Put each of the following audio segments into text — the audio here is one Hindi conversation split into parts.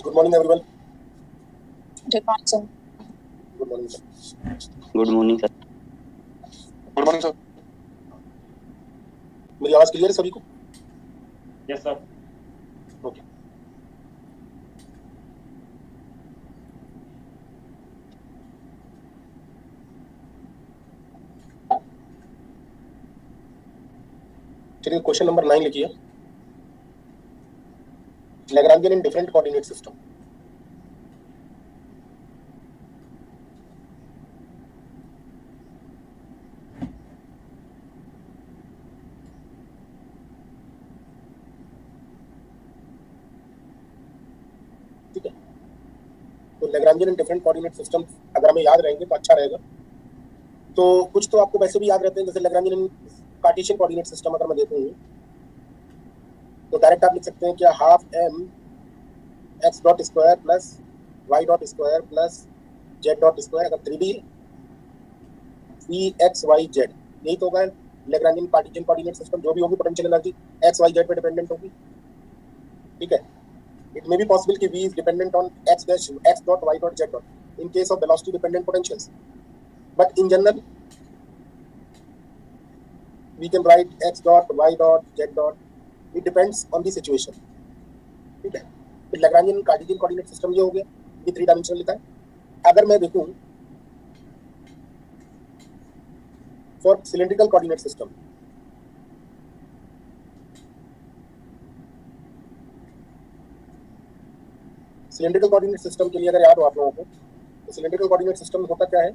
Good morning, everyone. Good morning, sir. Good morning, sir. Good morning sir. Good morning sir. मेरी आवाज क्लियर है सभी को? Yes sir. ओके। चलिए क्वेश्चन नंबर 9 लिखिए। Lagrangian in different coordinate system. ठीक है, तो Lagrangian in different coordinate system अगर हमें याद रहेंगे तो अच्छा रहेगा। तो कुछ तो आपको वैसे भी याद रहते हैं, जैसे Lagrangian in Cartesian coordinate system अगर मैं देखूं तो डायरेक्ट आप लिख सकते हैं क्या, half m x dot square plus y dot square plus z dot square, अगर 3D v x y z, यही तो होगा Lagrangian Cartesian coordinate system। जो भी होगी potential energy x y z पे डिपेंडेंट होगी। ठीक है, it may be possible कि v is dependent on x dash x dot y dot z dot in case of velocity dependent potentials, but in general we can write x dot y dot z dot, it depends on the situation। ठीक है, तो Lagrangian Cartesian coordinate system ये हो गया, ये 3 डायमेंशनल लिखा है। अगर मैं देखूं for cylindrical coordinate system, cylindrical coordinate system के लिए अगर याद हो आप लोगों को, तो सिलेंड्रिकल कोऑर्डिनेट सिस्टम होता क्या है,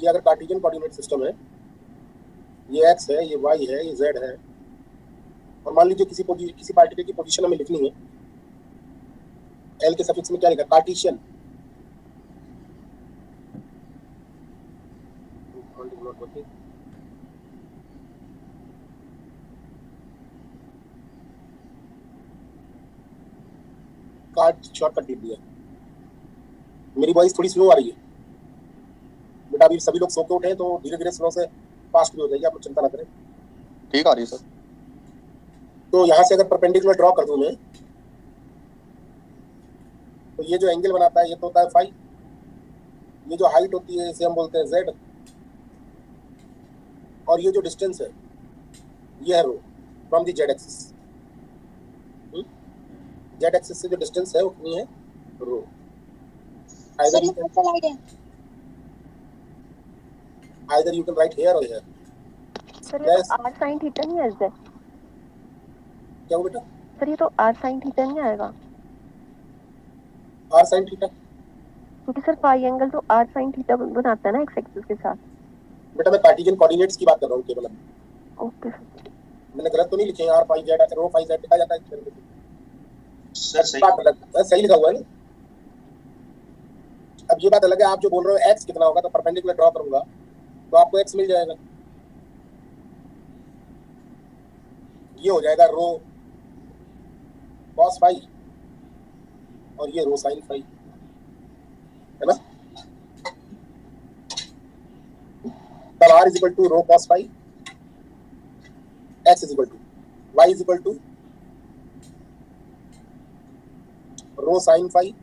ये अगर कार्टेशियन कोऑर्डिनेट सिस्टम है, ये x है, ये y है, ये z है, और मान लीजिए किसी पार्टिकल की पोजीशन हमें लिखनी है, l के सफिक्स में क्या लिखा, कार्टेशियन, कार्ड शॉर्टकट दे दिया। मेरी वॉइस थोड़ी स्लो आ रही है बेटा, अभी सभी लोग सो के उठे हैं, तो धीरे धीरे स्लो से फास्ट भी हो जाएगी, आप लोग चिंता ना करें। ठीक आ रही है सर। तो यहाँ से अगर परपेंडिकुलर ड्रॉ कर दूं मैं, तो ये जो एंगल बनाता है ये तो होता है फाई, ये जो हाइट होती है इसे हम बोलते हैं z, और ये जो डिस्टेंस है ये है rho from the z axis. z axis से जो डिस्टेंस है वो कितनी है, rho. either you can write here or here। Sir ये तो r sin थीटा नहीं है इससे? क्या हो बेटा? सर ये तो r sin थीटा नहीं आएगा? r sin थीटा, क्योंकि सर फाई एंगल तो r sin थीटा बनाता है ना x एक्सिस के साथ। बेटा मैं कार्टेशियन कोऑर्डिनेट्स की बात कर रहा हूँ केवल। ओके मैंने गलत तो नहीं लिखे r फाई z, रो फाई z लिखा जाता है सर? सही बात अलग, सही लिखा हुआ है। अब ये बात अलग है, आप जो बोल रहे हो x कितना होगा, तो परपेंडिकुलर ड्रॉ करूंगा तो आपको x मिल जाएगा, ये हो जाएगा रो cos फाई और ये रो sin फाई, है ना। तब r is equal to rho cos phi, x is equal to y is equal to rho sin phi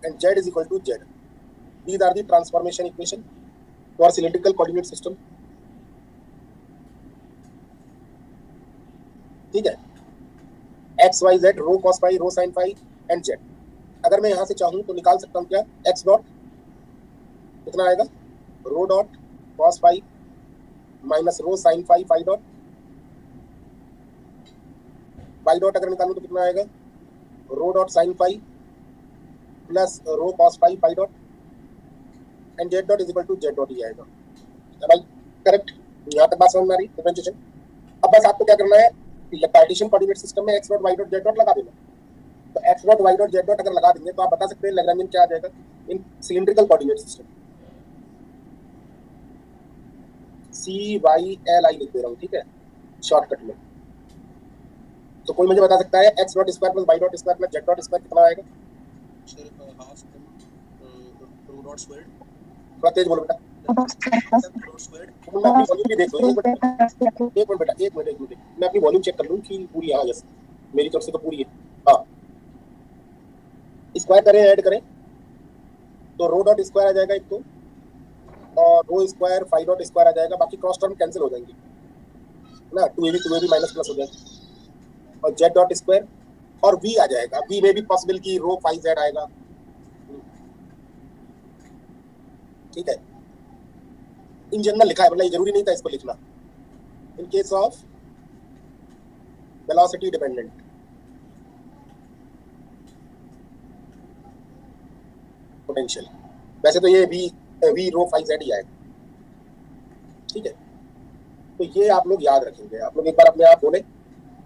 and z is equal to z. These are the transformation equation for cylindrical coordinate system। ठीक है, x y z, rho cos phi, rho sin phi and z। अगर मैं यहां से चाहूं तो निकाल सकता हूं क्या, x डॉट कितना आएगा, rho dot cos phi minus rho sin phi, phi dot, y dot अगर निकालूं तो कितना आएगा, rho dot sin phi plus rho cos phi, phi dot, and z dot is equal to z dot ही आएगा। भाई करेक्ट, यहाँ तक बात समझ में आ रही डिफरेंशिएशन। अब बस आपको क्या करना है, कार्टेशियन कोऑर्डिनेट सिस्टम में x dot y dot z dot लगा देना। तो x dot y dot z dot अगर लगा देंगे तो आप बता सकते हैं Lagrangian क्या आ जाएगा इन सिलिंड्रिकल कोऑर्डिनेट सिस्टम। CYLI लिख दे रहा हूँ, ठीक है, शॉर्टकट में। तो कोई मुझे बता सकता है x dot square plus y dot square plus z dot square कितना आएगा? थोड़ा तेज बोलो बेटा। मिनट मैं अपनी वॉल्यूम भी देख लूँ, एक मिनट बेटा, एक मिनट मैं अपनी वॉल्यूम चेक कर लूँ कि पूरी है। यस, मेरी तरफ से तो पूरी है। हाँ, स्क्वायर करें, ऐड करें तो रो डॉट स्क्वायर आ जाएगा एक तो, और रो स्क्वायर 5 डॉट स्क्वायर आ जाएगा, बाकी क्रॉस टर्म कैंसिल हो जाएंगे ना, 2ab माइनस प्लस हो जाएगा, और जेड डॉट स्क्वायर और v आ जाएगा। v में भी पॉसिबल कि रो 5z आएगा। ठीक है, इन जनरल लिखा है, मतलब ये जरूरी नहीं था इसको लिखना। In case of velocity dependent, potential, वैसे तो ये v रो 5z ही आएगा। ठीक है, तो ये आप लोग याद रखेंगे। आप लोग एक बार अपने आप बोले,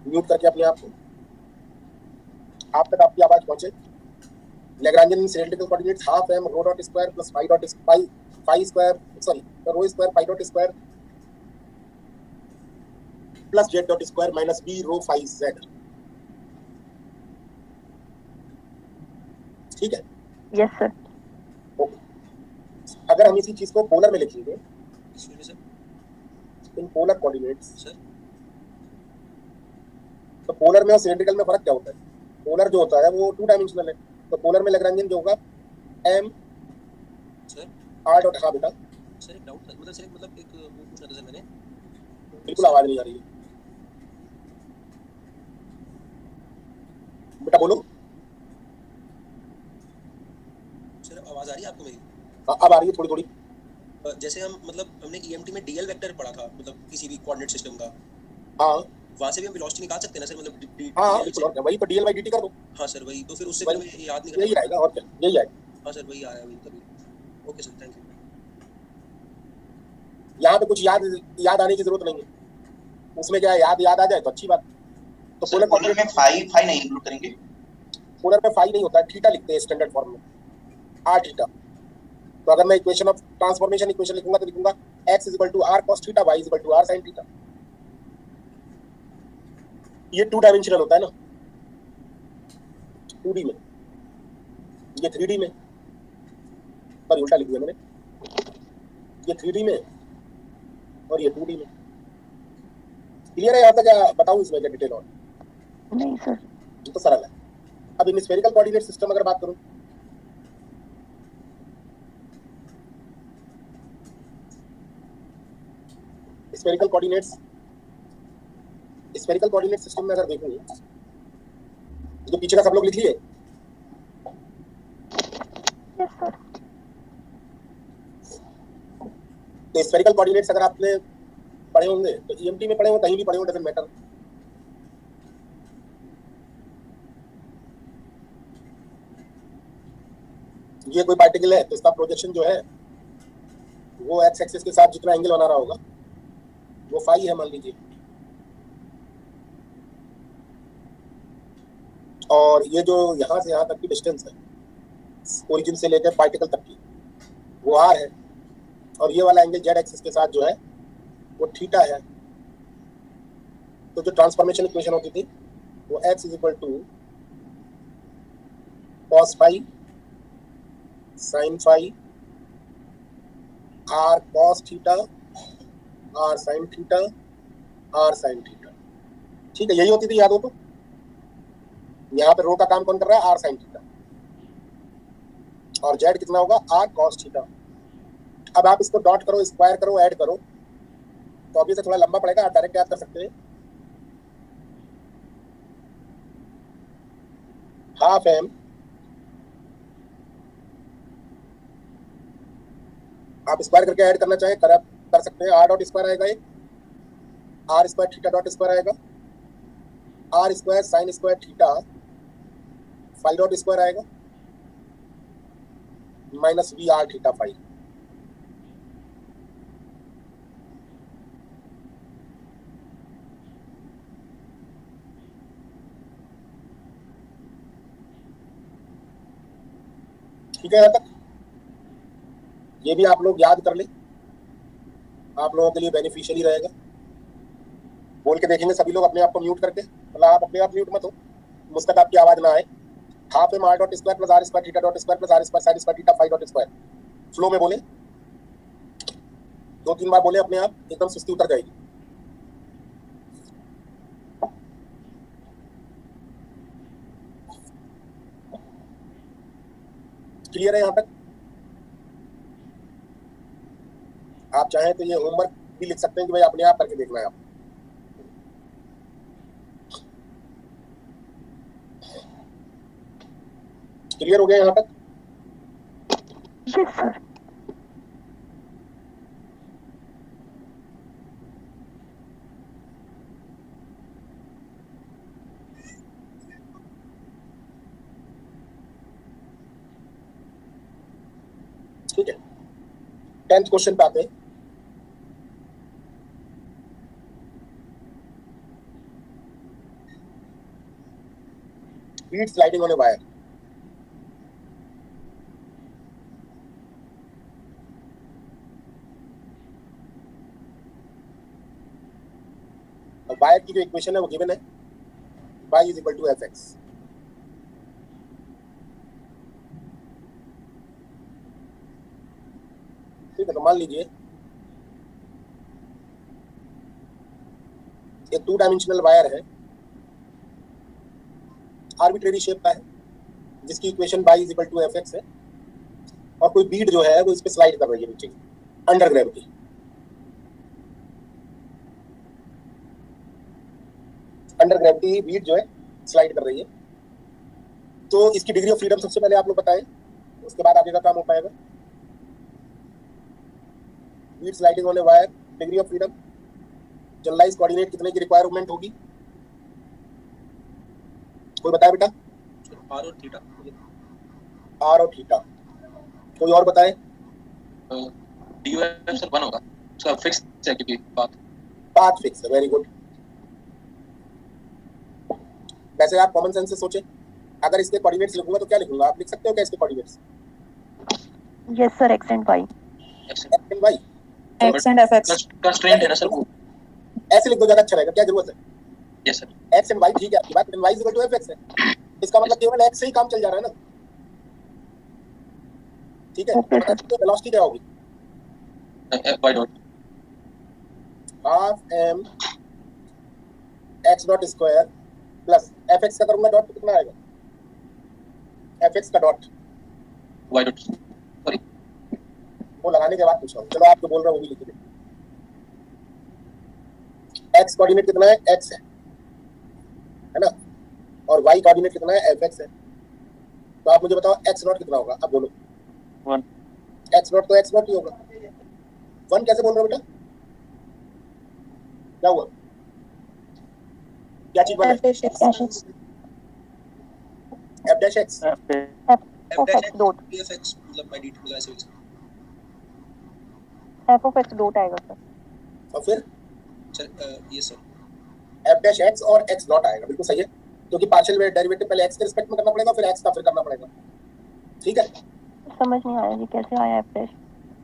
म्यूट करके अपने आप को, आप तक आपकी आवाज पहुंचे। Lagrangian cylindrical coordinates half m rho dot square plus 5 dot phi square, sorry rho square 5 dot square plus z dot square minus b rho 5z। ठीक है, यस सर। ओके, अगर हम इसी चीज को पोलर में लिखेंगे, इन पोलर कोऑर्डिनेट्स सर, तो पोलर में और सिलेंड्रिकल में फर्क क्या होता है? पोलर जो होता है वो 2 डायमेंशनल है, तो पोलर में लैग्रेंजियन जो होगा m सर r डॉट, हाँ बेटा सर एक डाउट था, मतलब सर मतलब एक वो पूछना था सर मैंने, बिल्कुल आवाज नहीं आ रही है बेटा, बोलो सर। आवाज आ रही है आपको मेरी? अब आ रही है थोड़ी थोड़ी। जैसे हम मतलब हमने ईएमटी में डीएल वेक्टर पढ़ा था, मतलब किसी भी कोऑर्डिनेट सिस्टम का, हाँ वहां से भी हम वेलोसिटी निकाल सकते हैं ना सर, मतलब हाँ बिल्कुल, और क्या, वही तो डीएल बाई डीटी कर दो। हाँ सर वही, तो फिर उससे भी हमें याद नहीं करना, यही आएगा और क्या, यही आएगा। हाँ सर वही आ रहा है वही तभी। Okay sir, thank you. यहाँ पे कुछ याद आने की जरूरत नहीं है, उसमें क्या है, याद आ जाए तो अच्छी बात। तो पोलर पोलर में फाई नहीं इंक्लूड करेंगे। पोलर में फाई नहीं होता है, थीटा लिखते हैं स्टैंडर्ड फॉर्म में, r थीटा। तो अगर मैं इक्वेशन ऑफ ट्रांसफॉर्मेशन इक्वेशन लिखूंगा तो लिखूंगा x = r cos theta, y = r sin theta. ये 2 डायमेंशनल होता है ना, 2D में, ये 3D में, पर उल्टा लिख दिया मैंने, ये 3D में और ये 2D में। क्लियर है यहाँ तक? क्या बताऊं इसमें क्या डिटेल और? नहीं सर। ये तो सरल है। अब इन स्फेरिकल कोऑर्डिनेट सिस्टम अगर बात करूं, स्फेरिकल कोऑर्डिनेट सिस्टम में अगर देखूं, जो पीछे का सब लोग लिख लिए? Yes sir. तो स्फेरिकल कोऑर्डिनेट्स अगर आपने पढ़े होंगे तो ईएमटी में पढ़े हो, कहीं भी पढ़े हो, डजंट मैटर। ये कोई पार्टिकल है तो इसका प्रोजेक्शन जो है वो एक्स एक्सिस के साथ जितना एंगल बना रहा होगा वो फाई है मान लीजिए, और ये जो यहाँ से यहाँ तक की डिस्टेंस है ओरिजिन से लेकर पार्टिकल तक की वो आर है, और ये वाला एंगल जेड एक्सिस के साथ जो है वो थीटा है। तो जो ट्रांसफॉर्मेशन इक्वेशन होती थी वो x = cos phi sin phi r cos theta r sin theta r sin theta. ठीक है, यही होती थी, याद हो तो? यहाँ पे रो का काम कौन कर रहा है? r sin थीटा, और z कितना होगा? r cos theta. अब आप इसको डॉट करो, स्क्वायर करो, ऐड करो, तो अभी से थोड़ा लंबा पड़ेगा, आप डायरेक्ट याद कर सकते हैं। हाफ m आप स्क्वायर करके ऐड करना चाहे कर सकते हैं। r डॉट स्क्वायर आएगा, एक r square theta dot square आएगा, r square sine square theta phi dot square आएगा, minus v r theta phi. ठीक है, यहाँ तक ये भी आप लोग याद कर ले, आप लोगों के लिए बेनिफिशियल रहेगा। बोल के देखेंगे सभी लोग अपने आप को म्यूट करके, मतलब आप अपने आप म्यूट मत हो, मुझ तक आपकी आवाज ना आए। Half m r dot square plus r square theta dot square plus r square sine square theta phi dot square. Flow में बोले, 2-3 बार बोले अपने आप एकदम सुस्ती उतर जाएगी। क्लियर है यहाँ तक? आप चाहें तो ये होमवर्क भी लिख सकते हैं कि भाई अपने आप करके देखना है आप। क्लियर हो गया यहाँ तक? Yes sir. ठीक है, 10th क्वेश्चन पे आते हैं। bead sliding on a wire. अब वायर की जो इक्वेशन है वो गिवन है, y is equal to fx। ठीक है, तो मान लीजिए एक 2 डायमेंशनल वायर है, आर्बिट्रेरी शेप का है, जिसकी equation y is equal to fx है, और कोई बीड जो है वो इस पे स्लाइड कर रही है नीचे under gravity. Under gravity Beed जो है स्लाइड कर रही है। तो इसकी डिग्री ऑफ फ्रीडम सबसे पहले आप लोग बताएं, उसके बाद आगे का काम हो पाएगा। Bead sliding on a wire, degree of freedom, generalize coordinate कितने की रिक्वायरमेंट होगी, कोई बताए बेटा? आर और थीटा। आर और थीटा। कोई और बताए? डीयूएफ सर 1 होगा, उसका फिक्स है क्योंकि पाथ फिक्स है। Very good. वैसे आप कॉमन सेंस से सोचें, अगर इसके कोऑर्डिनेट्स लिखूंगा तो क्या लिखूंगा? आप लिख सकते हो क्या इसके coordinates? Yes sir, x and y. X and y, x and f x constraint है ना सर वो। ऐसे लिख दो, ज्यादा अच्छा रहेगा। क्या जरूरत है? Yes sir. X and y, ठीक है आपकी बात, लेकिन वाई इक्वल टू एफएक्स है, इसका मतलब केवल एक्स से ही काम चल जा रहा है ना। ठीक है, तो वेलोसिटी क्या होगी? Y dot half m x dot square plus f x का करूंगा डॉट, कितना आएगा? एफएक्स का डॉट वाई डॉट, सॉरी वो लगाने के बाद पूछ रहा हूँ। चलो आप जो बोल रहे हो वो भी लिख दो। एक्स कोऑर्डिनेट कितना है? एक्स है ना, और वाई कोऑर्डिनेट कितना है? एफएक्स है। तो आप मुझे बताओ एक्स नॉट कितना होगा? अब बोलो। 1 एक्स नॉट तो एक्स नॉट ही होगा। 1 कैसे बोल रहे हो बेटा? क्या हुआ? क्या चीज बना? F dash x F dash x. F of x dot, pfx मतलब by dt मतलब ऐसे एफ ऑफ एक्स डॉट आएगा सर। और फिर सर ये सर एफ डैश एक्स और एक्स नॉट आएगा। बिल्कुल सही है, क्योंकि पार्शियल डेरिवेटिव पहले एक्स के रिस्पेक्ट में करना पड़ेगा, फिर एक्स का फिर करना पड़ेगा। ठीक है, समझ नहीं आया ये कैसे आया एफ डैश।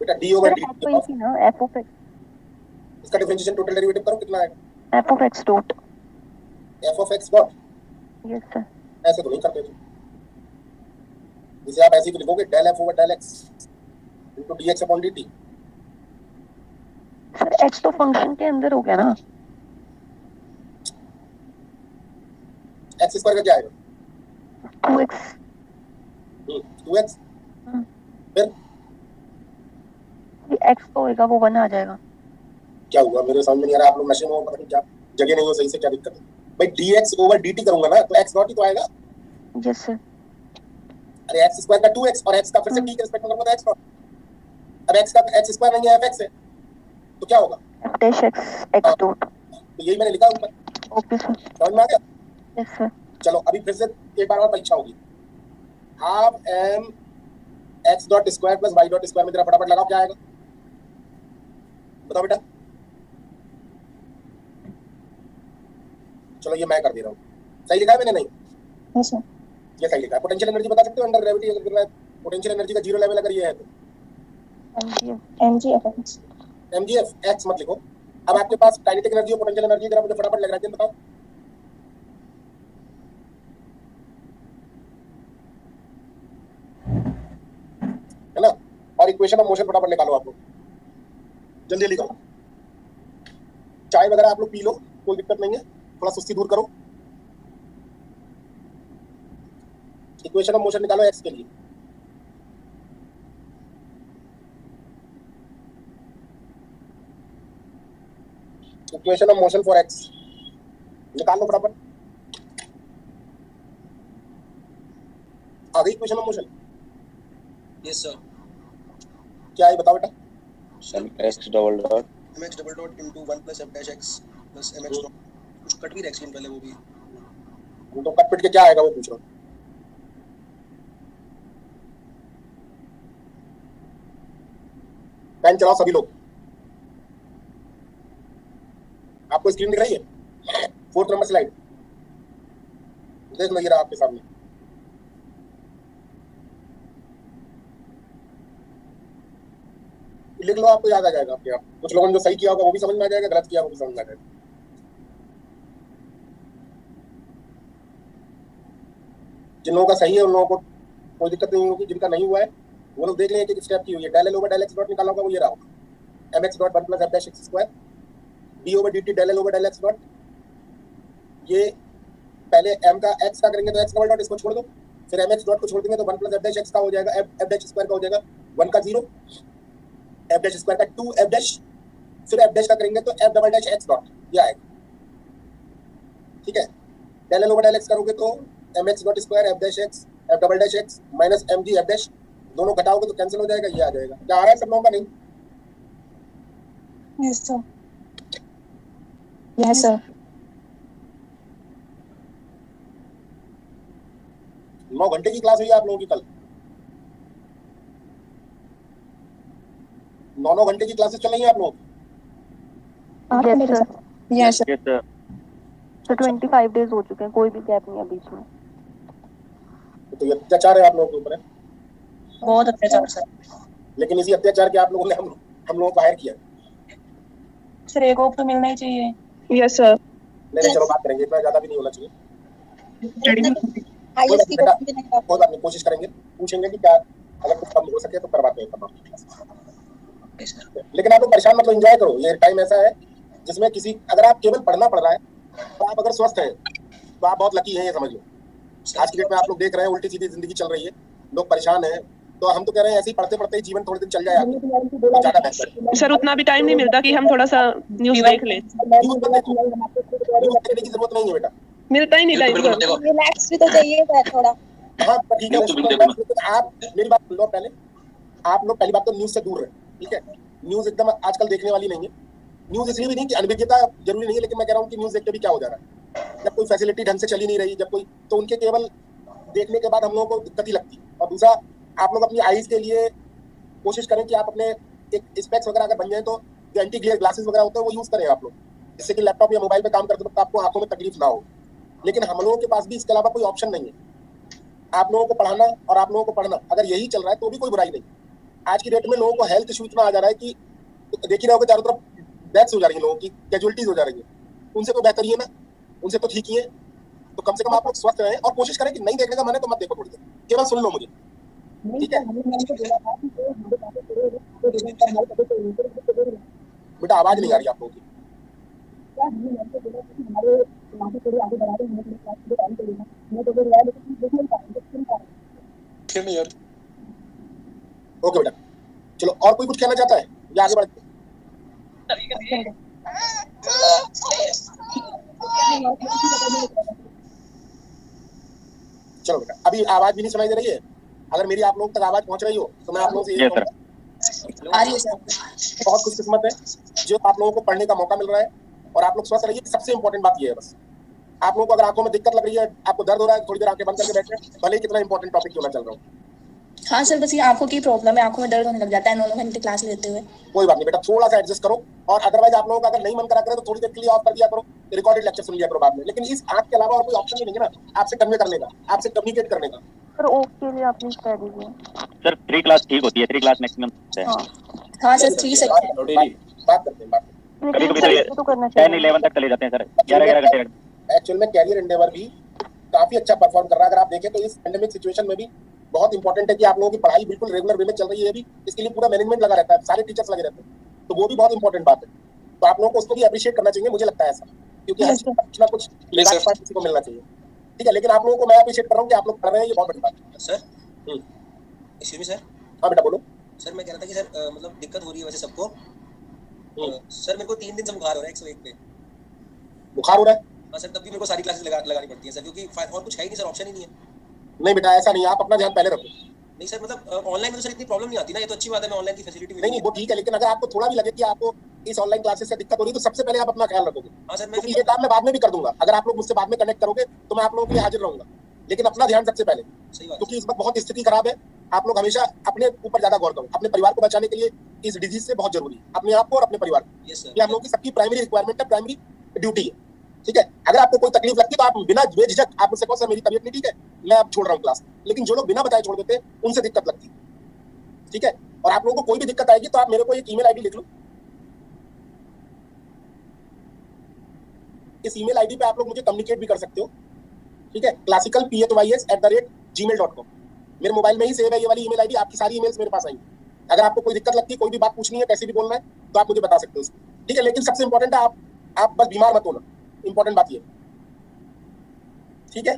बेटा डी ओवर डी, तो ये थी ना एफ ऑफ एक्स, इसका डिफरेंशिएशन टोटल डेरिवेटिव करो, कितना आएगा? F of x dot. F of x dot. Yes sir. ऐसे तो नहीं करते थे, जिसे आप ऐसे ही लिखोगे del f over del x into dx upon dt. Sir x तो फंक्शन के अंदर हो गया ना। एक्स स्क्वायर का क्या आएगा? 2x। 2x। फिर ये x तो होएगा वो 1 आ जाएगा। क्या हुआ? मेरे समझ में नहीं आ रहा। आप लोग नशे में हो, पता नहीं क्या जगह नहीं हो सही से, क्या दिक्कत है भाई? dx ओवर dt करूंगा ना तो x नॉट ही तो आएगा। Yes sir. अरे x स्क्वायर का 2x और x का फिर से t के रिस्पेक्ट में करूंगा तो x नॉट। अब x का x स्क्वायर नहीं है, fx है, तो क्या होगा? f dash x dot. तो यही मैंने लिखा ऊपर। Okay sir. समझ में आ गया? Yes sir. चलो अभी फिर से एक बार और परीक्षा होगी। Half m x dot square plus y dot square में जरा फटाफट लगाओ, क्या आएगा? बताओ बेटा। चलो ये मैं कर दे रहा हूँ। सही लिखा है मैंने? नहीं, यस सर। ये सही लिखा है। पोटेंशियल एनर्जी बता सकते हो अंडर ग्रेविटी अगर गिर रहा है? पोटेंशियल एनर्जी का जीरो लेवल अगर ये है तो mgf mgf एक्स मत लिखो। अब आपके पास काइनेटिक एनर्जी और पोटेंशियल एनर्जी जरा मुझे फटाफट लैग्रेंजियन बताओ। है ना, और इक्वेशन ऑफ मोशन फटाफट निकालो आप लोग। जल्दी जल्दी करो। चाय वगैरह आप लोग पी लो, कोई दिक्कत नहीं है, थोड़ा सुस्ती दूर करो। इक्वेशन ऑफ मोशन निकालो एक्स के लिए। Equation of motion for x निकाल लो फटाफट। आ गई equation of motion? Yes sir. क्या है बताओ बेटा? x double dot mx double dot into 1 plus f dash x plus mx dot कुछ कट भी एक्सप्लेन पहले वो भी तो कट पिट के क्या आएगा वो पूछ रहा हूँ। पेन चलाओ सभी लोग। आपको स्क्रीन दिख रही है? 4th नंबर स्लाइड देख लो, ये रहा आपके सामने। लिख लो, आपको याद आ जाएगा आपके आप। कुछ लोगों ने जो सही किया होगा वो भी समझ में आ जाएगा, गलत किया वो भी समझ में आ जाएगा। जिन लोगों का सही है उन लोगों को कोई दिक्कत नहीं होगी, जिनका नहीं हुआ है वो लोग देख लेंगे कि स्टेप की हुई है। Del l over del x dot निकाला होगा वो ये रहा होगा, mx dot 1 plus f dash x square d over dt del l over del x dot. ये पहले m का x का करेंगे तो x डबल डॉट, इसको छोड़ दो, फिर mx डॉट को छोड़ देंगे तो 1 प्लस f डैश x का हो जाएगा, f डैश स्क्वायर का हो जाएगा 1 का 0, f डैश स्क्वायर का 2 f डैश, फिर f डैश का करेंगे तो f double dash x dot ये आएगा। ठीक है, del l over del x करोगे तो mx dot square f dash x f double dash x minus mg f dash, दोनों घटाओगे तो कैंसिल हो जाएगा, ये आ जाएगा। क्या आ रहा है सब लोगों का? नहीं? Yes, sir. Yes, sir. 9 घंटे की क्लास हुई है आप लोगों की कल। 9 घंटे की क्लासेस चल रही है आप लोग। Yes sir. Yes, sir. yes sir तो 25 डेज हो चुके हैं, कोई भी गैप नहीं है बीच में। तो ये अत्याचार है आप लोगों के ऊपर है। बहुत अत्याचार सर। लेकिन इसी अत्याचार के आप लोगों ने हम लोगों को हायर किया। सर एक ऑफ तो मिलना ही चाहिए। Yes sir. नहीं चलो बात करेंगे, इतना ज्यादा भी नहीं होना चाहिए। बहुत आदमी कोशिश करेंगे, पूछेंगे कि क्या अगर कुछ कम हो सके तो करवाते हैं तमाम। लेकिन आप लोग परेशान मतलब एंजॉय करो, ये टाइम ऐसा है जिसमें किसी अगर आप केवल पढ़ना पड़ रहा है तो आप अगर स्वस्थ हैं तो आप बहुत लकी हैं, ये समझ लो। आज की डेट में आप लोग देख रहे हैं उल्टी सीधी जिंदगी चल रही है, लोग परेशान हैं, तो हम तो कह रहे हैं ऐसे ही पढ़ते पढ़ते ही जीवन थोड़े दिन चल जाए आगे, ज्यादा बेहतर है। सर उतना भी टाइम नहीं मिलता कि हम थोड़ा सा न्यूज़ देख लें। न्यूज़ देखने की जरूरत नहीं है बेटा, मिलता ही नहीं टाइम सर। रिलैक्स भी तो चाहिए थोड़ा। हाँ ठीक है, लेकिन आप मेरी बात सुन लो पहले। आप लोग पहली बात तो न्यूज़ से दूर रहे, ठीक है? न्यूज़ एकदम आजकल देखने वाली नहीं है। न्यूज़ इसलिए भी नहीं कि अनभिज्ञता जरूरी नहीं है, लेकिन मैं कह रहा हूँ कि न्यूज़ देख के भी क्या हो जा रहा है, जब कोई फैसिलिटी ढंग से चली नहीं रही, जब कोई, तो उनके केवल देखने के बाद हम लोगों को दिक्कत ही लगती। और दूसरा, आप लोग अपनी आईज के लिए कोशिश करें कि आप अपने एक स्पेक्स वगैरह अगर बन जाए तो जो एंटी ग्लेयर ग्लासेस वगैरह होते हैं वो यूज़ करें आप लोग, जिससे कि लैपटॉप या मोबाइल पे काम करते वक्त आपको आंखों में तकलीफ ना हो। लेकिन हम लोगों के पास भी इसके अलावा कोई ऑप्शन नहीं है। आप लोगों को पढ़ाना और आप लोगों को पढ़ना अगर यही चल रहा है तो भी कोई बुराई नहीं। आज की डेट में लोगों को हेल्थ इशू इतना आ जा रहा है कि देख ही रहोगे चारों तरफ डेथ्स हो जा रही है, लोगों की कैजुअलिटीज हो जा रही है। उनसे कोई बेहतर ही है ना, उनसे तो ठीक ही है। तो कम से कम आप लोग स्वस्थ रहें और कोशिश करें कि नहीं देखने का मन है तो मत देखो थोड़ी देर, केवल सुन लो मुझे, ठीक है? बेटा आवाज नहीं आ रही आप लोगों की। ओके बेटा, चलो और कोई कुछ कहना चाहता है या आगे बढ़ते? चलो बेटा, अभी आवाज भी नहीं सुनाई दे रही है? अगर मेरी आप लोग तक आवाज पहुंच रही हो तो मैं आप लोगों से ये बहुत खुशकिस्मत है जो आप लोगों को पढ़ने का मौका मिल रहा है और आप लोग स्वस्थ रहिए। सबसे इंपॉर्टेंट बात ये है बस, आप लोगों को अगर आंखों में दिक्कत लग रही है, आपको दर्द हो रहा है, थोड़ी देर आंखें बंद करके बैठे, भले ही कितना इंपॉर्टेंट टॉपिक क्यों ना चल रहा हो। हाँ सर, बस ये आंखों की प्रॉब्लम है, आंखों में दर्द होने लग जाता है 9 घंटे क्लास लेते हुए। कोई बात नहीं बेटा, थोड़ा सा एडजस्ट करो। और अदरवाइज आप लोगों का अगर नहीं मन करा करे तो थोड़ी देर के लिए ऑफ कर दिया करो, रिकॉर्डेड लेक्चर सुन लिया करो बाद में। लेकिन इस आंख के अलावा और कोई ऑप्शन ही नहीं है ना आपसे कन्वे करने का, आपसे कम्युनिकेट करने का। सर ओफ के लिए आप प्लीज कह दीजिए सर 3 क्लास ठीक होती है, 3 क्लास मैक्सिमम है। हाँ सर 3 से बात करते हैं, बात करते हैं। कभी-कभी तो करना 10 11 तक चले जाते हैं सर, 11 घंटे। एक्चुअल में कैरियर एंडेवर भी काफी अच्छा परफॉर्म कर रहा है। अगर आप देखें तो इस पैंडेमिक सिचुएशन में भी बहुत इंपॉर्टेंट है कि आप लोगों की पढ़ाई बिल्कुल रेगुलर वे में चल रही है। भी इसके लिए पूरा मैनेजमेंट लगा रहता है, सारे टीचर्स लगे रहते हैं। तो वो भी बहुत इंपॉर्टेंट बात है। तो आप लोगों को उसको भी अप्रिशिएट करना चाहिए, मुझे लगता है ऐसा, क्योंकि हर चीज कुछ ना कुछ पार्ट किसी को मिलना चाहिए। ठीक है, लेकिन आप लोगों को मैं अप्रिशिएट कर रहा हूँ कि आप लोग पढ़ रहे हैं, ये बहुत बड़ी बात है। Sir excuse me sir. हाँ बेटा बोलो। सर मैं कह रहा था कि सर मतलब दिक्कत हो रही है वैसे सबको। सर मेरे को 3 दिन से बुखार हो रहा है 101 पे। बुखार हो रहा है? हाँ सर, तब भी मेरे को सारी क्लासेस लगानी पड़ती है सर, क्योंकि और कुछ है ही नहीं सर, ऑप्शन ही नहीं है। नहीं बेटा ऐसा नहीं है, आप अपना ध्यान पहले रखो। नहीं सर, मतलब ऑनलाइन में तो सर इतनी प्रॉब्लम नहीं आती ना, ये तो अच्छी बात है, मैं ऑनलाइन की फैसिलिटी मिली। नहीं वो ठीक है, लेकिन अगर आपको थोड़ा भी लगे कि आपको इस ऑनलाइन क्लासेस से दिक्कत हो रही है तो सबसे पहले आप अपना ख्याल रखोगे। हाँ सर, क्योंकि ये काम मैं बाद में भी कर दूंगा, अगर आप लोग मुझसे बाद में कनेक्ट करोगे तो मैं आप लोगों के लिए हाजिर रहूंगा, लेकिन अपना ध्यान सबसे पहले, क्योंकि इस वक्त बहुत स्थिति खराब है। आप लोग हमेशा अपने ऊपर ज्यादा गौर करो, अपने परिवार को बचाने के लिए इस डिजीज से बहुत जरूरी है, अपने आप को और अपने परिवार को। ये हम लोग की सबकी प्राइमरी रिक्वायरमेंट है, प्राइमरी ड्यूटी है। ठीक है, अगर आपको कोई तकलीफ लगती है तो आप बिना बेझिझक आप मुझसे कहो सर मेरी तबीयत नहीं ठीक है, मैं अब छोड़ रहा हूँ क्लास। लेकिन जो लोग बिना बताए छोड़ देते हैं उनसे दिक्कत लगती है। ठीक है, और आप लोगों को कोई भी दिक्कत आएगी तो आप मेरे को एक ईमेल आईडी लिख लो, इस ईमेल आईडी पे आप लोग मुझे कम्युनिकेट भी कर सकते हो। ठीक है, classicalphys@gmail.com मेरे मोबाइल में ही सेव है ये वाली ईमेल आईडी, आपकी सारी ईमेल्स मेरे पास आएंगी। अगर आपको कोई दिक्कत लगती है, कोई भी बात पूछनी है, कैसे भी बोलना है तो आप मुझे बता सकते हो उसको। ठीक है, लेकिन सबसे इंपॉर्टेंट है आप बस बीमार मत होना, इंपॉर्टेंट बात ये। ठीक है,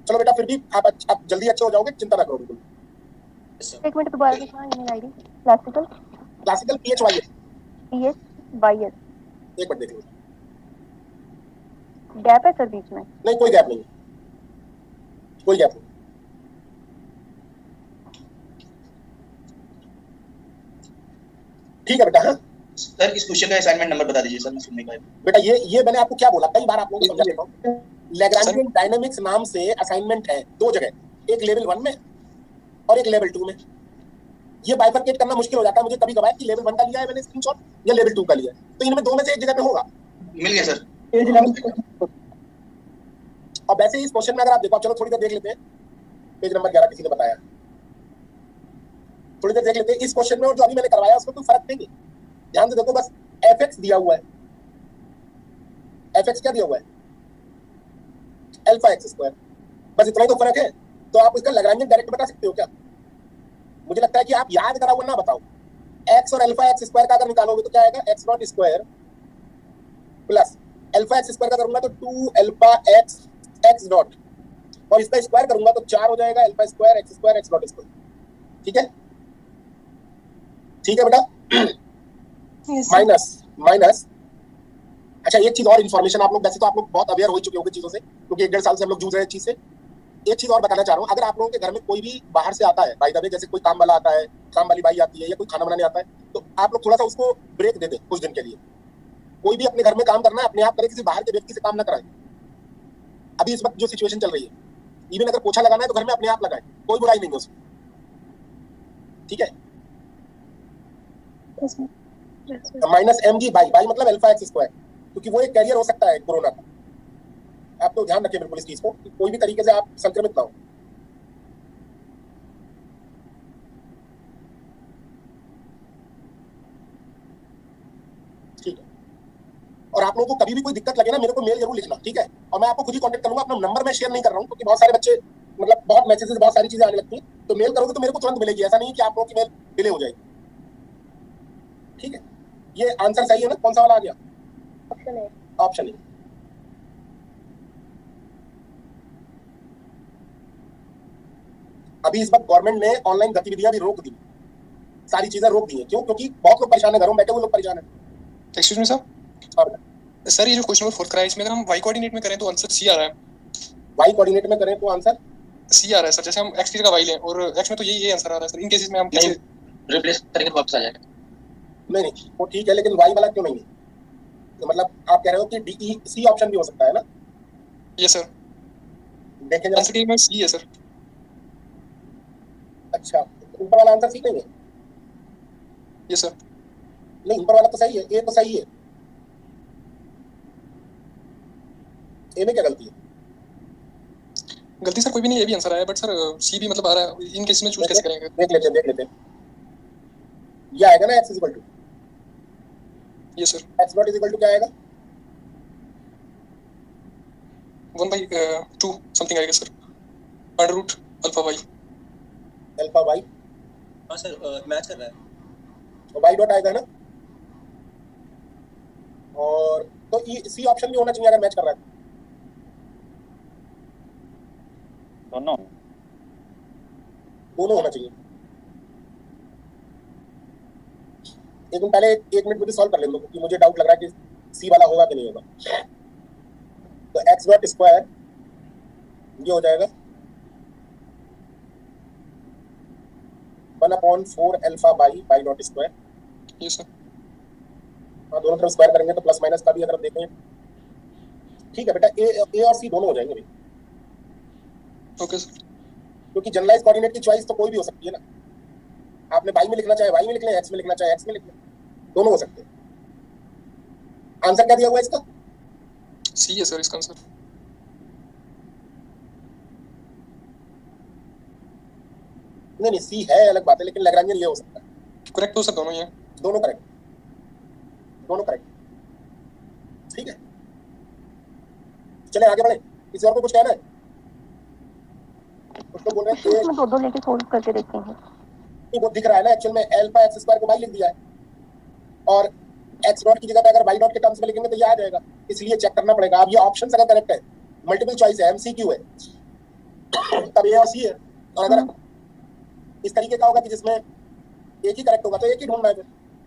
चलो बेटा, फिर भी आप जल्दी अच्छे हो जाओगे, चिंता ना करो बिल्कुल। एक मिनट दोबारा लिखना ईमेल आईडी। क्लासिकल PHYS एक मिनट देख लो, गैप है सर बीच में? नहीं कोई गैप नहीं, कोई गैप नहीं। ठीक है बेटा। हाँ सर इस क्वेश्चन का असाइनमेंट नंबर बता दीजिए सर, मैं सुनने का है। बेटा ये मैंने आपको क्या बोला, कई बार आप लोगों को समझा देता हूँ। लैग्रांजियन डायनामिक्स नाम से असाइनमेंट है 2 जगह, एक लेवल 1 में और एक लेवल 2 में। ये बाइफरकेट करना मुश्किल हो जाता है मुझे कभी कभार कि लेवल 1 का लिया है मैंने स्क्रीनशॉट या लेवल 2 का लिया है, तो इनमें 2 में से एक जगह पे होगा। मिल गया सर। और वैसे ही इस क्वेश्चन में अगर आप देखो, चलो थोड़ी देर देख लेते हैं, पेज नंबर 11 किसी ने बताया, थोड़ी देर देख लेते हैं इस क्वेश्चन में, और जो अभी मैंने करवाया उसमें कोई फर्क नहीं है। ध्यान से देखो, बस fx दिया हुआ है, fx क्या दिया हुआ है, अल्फा एक्स स्क्वायर, बस इतना ही तो फर्क है। तो आप इसका लैग्रांजियन डायरेक्ट बता सकते हो क्या? मुझे लगता है कि आप याद करा हुआ ना बताओ। x और अल्फा एक्स स्क्वायर का अगर निकालोगे तो क्या आएगा, x not square plus alpha x square का करूंगा तो 2 अल्फा एक्स एक्स नॉट, और इसका स्क्वायर करूंगा तो 4 हो जाएगा alpha square x not square. ठीक है, ठीक है बेटा। माइनस अच्छा, एक चीज और इन्फॉर्मेशन आप लोग, वैसे तो आप लोग बहुत अवेयर हो चुके होंगे चीजों से, क्योंकि 1-1.5 साल से हम लोग जूझ रहे हैं चीज से। एक चीज और बताना चाह रहा हूँ, अगर आप लोगों के घर में कोई भी बाहर से आता है, बाय द वे जैसे कोई काम वाला आता है, काम वाली बाई आती है, या कोई खाना बनाने आता है, तो आप लोग थोड़ा सा उसको ब्रेक दे दें कुछ दिन के लिए। कोई भी अपने घर में काम करना है अपने आप करे, किसी बाहर के व्यक्ति से काम ना कराए। अभी इस वक्त जो सिचुएशन चल रही है, इवन अगर पोछा लगाना है तो घर में अपने आप लगाए, कोई बुराई नहीं है उसमें। ठीक है, -mg बाई मतलब अल्फा एक्स स्क्वायर, क्योंकि वो एक कैरियर हो सकता है कोरोना का। आप तो ध्यान रखें बिल्कुल इस चीज को, कोई भी तरीके से आप संक्रमित ना हो। ठीक है, और आप लोगों को कभी भी कोई दिक्कत लगे ना, मेरे को मेल जरूर लिखना। ठीक है, और मैं आपको खुद ही कांटेक्ट करूंगा, अपना नंबर मैं शेयर नहीं कर रहा हूँ, क्योंकि बहुत सारे बच्चे मतलब बहुत मैसेजेस, बहुत सारी चीजें आने लगती हैं, तो मेल करोगे तो मेरे को तुरंत मिलेगी, ऐसा नहीं कि आप लोगों की मेल डिले हो जाएगी। ठीक है, ये आंसर सही है ना? कौन सा वाला आ गया? Option A. अभी इस वक्त गवर्नमेंट ने ऑनलाइन गतिविधियां भी रोक दी, सारी चीजें रोक दी हैं। क्यों? क्योंकि बहुत लोग परेशान है, घरों में बैठे हुए लोग परेशान है। एक्सक्यूज मी सर, सर ये जो क्वेश्चन नंबर 4 करा है, इसमें अगर हम y कोऑर्डिनेट में करें तो आंसर c आ रहा है। y कोऑर्डिनेट में करें तो आंसर c आ रहा है सर। जैसे हम x की जगह y लें और x में तो ये आंसर आ रहा है सर। इन केसेस में हम कैसे रिप्लेस करेंगे तो वापस आ जाएगा? नहीं वो ठीक है, लेकिन y वाला क्यों नहीं है? तो मतलब आप कह रहे हो कि डी ई सी ऑप्शन भी हो सकता है ना? यस सर, देखें जरा। आंसर में c है सर। अच्छा, ऊपर वाला आंसर सी नहीं है? Yes sir. नहीं, ऊपर वाला तो सही है, ए तो सही है। ए में क्या गलती है? गलती सर कोई भी नहीं, ये भी आंसर आया, बट सर सी भी मतलब आ रहा है। इन केस में चूज कैसे करेंगे? देख लेते हैं। ये आएगा ना x equal to, yes sir, x naught equal to क्या आएगा? 1/2 समथिंग आएगा sir, √ alpha y। Alpha y, हां सर मैच कर रहा है। तो y डॉट आएगा ना? तो सी ऑप्शन भी होना चाहिए अगर मैच कर रहा है। दोनों दोनों होना चाहिए। एक मिनट पहले 1 मिनट मुझे सॉल्व कर लेने दो क्योंकि मुझे डाउट लग रहा है कि सी वाला होगा कि नहीं होगा। तो एक्स डॉट स्क्वायर ये हो जाएगा 1/4 alpha by dot square. Yes sir. हाँ, दोनों तरफ स्क्वायर करेंगे तो प्लस माइनस का भी अगर देखें, ठीक है बेटा, ए और सी दोनों हो जाएंगे भाई, ओके सर। क्योंकि जनरलाइज कोऑर्डिनेट की चॉइस तो कोई भी हो सकती है ना। आपने वाई में लिखना चाहे वाई में लिख लें, एक्स में लिखना चाहे एक्स में लिख लें, दोनों हो सकते हैं। आंसर क्या दिया हुआ है इसका? सी है सर इसका आंसर। नहीं सी है अलग बात है, लेकिन लैग्रेंजियन ये हो सकता है। करेक्ट हो सर दोनों ही हैं। दोनों करेक्ट, दोनों करेक्ट। ठीक है, चले आगे बढ़े। किसी और को कुछ कहना है? उसको बोल रहे हैं इसमें दो लेके सोल्व करके देखेंगे। कि वो दिख रहा है ना, एक्चुअल में अल्फा एक्स स्क्वायर को वाई लिख दिया है और एक्स डॉट की जगह पे अगर वाई डॉट के टर्म्स में लिखेंगे तो ये आ जाएगा, इसलिए चेक करना पड़ेगा। अब ये ऑप्शन अगर करेक्ट है, मल्टीपल चॉइस है, एमसीक्यू है, तब ए और सी है। और अगर इस तरीके का होगा कि जिसमें एक ही करेक्ट होगा तो एक ही ढूंढना है,